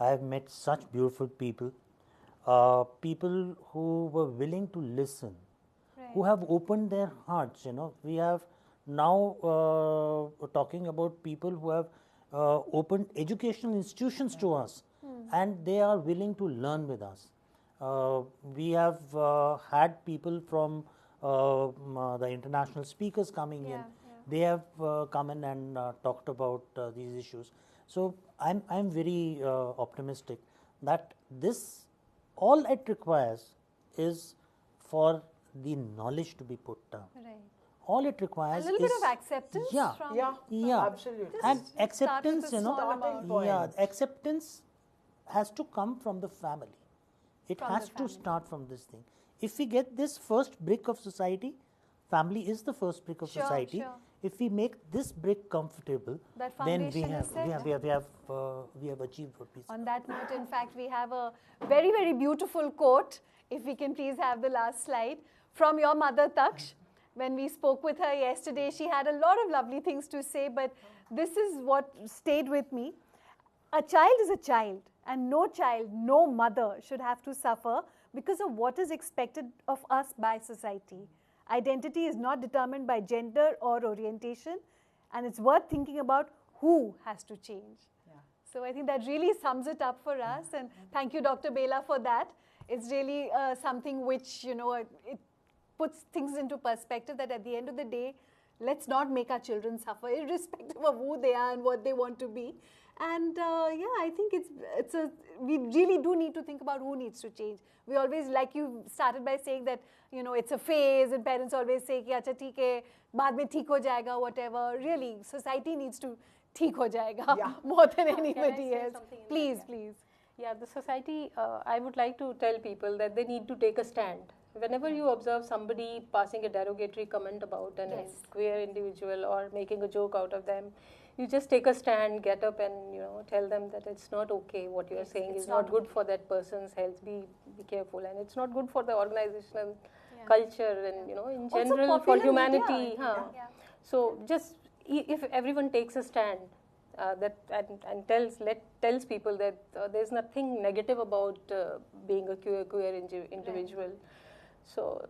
I have met such beautiful people, people who were willing to listen, who have opened their hearts. You know, we have now talking about people who have opened educational institutions to us, and they are willing to learn with us. We have had people from the international speakers coming in. They have come in and talked about these issues. So I'm very optimistic that this, all it requires is for the knowledge to be put down. Right. All it requires A little is bit of acceptance. absolutely. And acceptance, you know, starting point. acceptance has to come from the family. It From has the to family. start from this thing. If we get this first brick of society, family is the first brick of society. If we make this brick comfortable, That then we foundation is have set. we have achieved what we said. On that note, in fact, we have a very, very beautiful quote, if we can please have the last slide, from your mother, Taksh. When we spoke with her yesterday, she had a lot of lovely things to say, but this is what stayed with me. A child is a child, And no child, no mother should have to suffer because of what is expected of us by society. Identity is not determined by gender or orientation, and it's worth thinking about who has to change. So I think that really sums it up for us, and thank you, Dr. Bela, for that. It's really something which, it puts things into perspective that at the end of the day, let's not make our children suffer, irrespective of who they are and what they want to be. And I think we really do need to think about who needs to change. We always, like you started by saying that, it's a phase, and parents always say, ki, acha, theek hai, baad mein theek ho jayega, whatever. Really, society needs to theek ho jayega more than anybody else. Please. Yeah, the society, I would like to tell people that they need to take a stand. Whenever you observe somebody passing a derogatory comment about a queer individual or making a joke out of them, you just take a stand, get up and tell them that it's not okay. What you are saying is not good for that person's health. Be careful, and it's not good for the organizational culture and in general for humanity. So just if everyone takes a stand and tells people that there's nothing negative about being a queer individual. So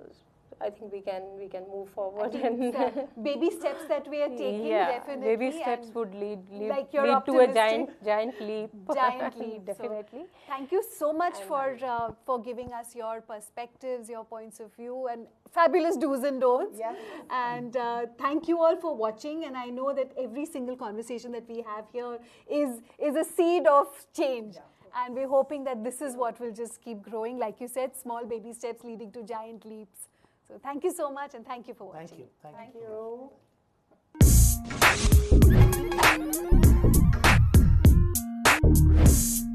I think we can move forward, and baby steps that we are taking, definitely. Baby steps would lead like to a giant leap. Giant leap, definitely. So, thank you so much for giving us your perspectives, your points of view, and fabulous do's and don'ts. Yes. And thank you all for watching. And I know that every single conversation that we have here is a seed of change. And we're hoping that this is what will just keep growing. Like you said, small baby steps leading to giant leaps. So thank you so much, and thank you for watching. Thank you. Thank you.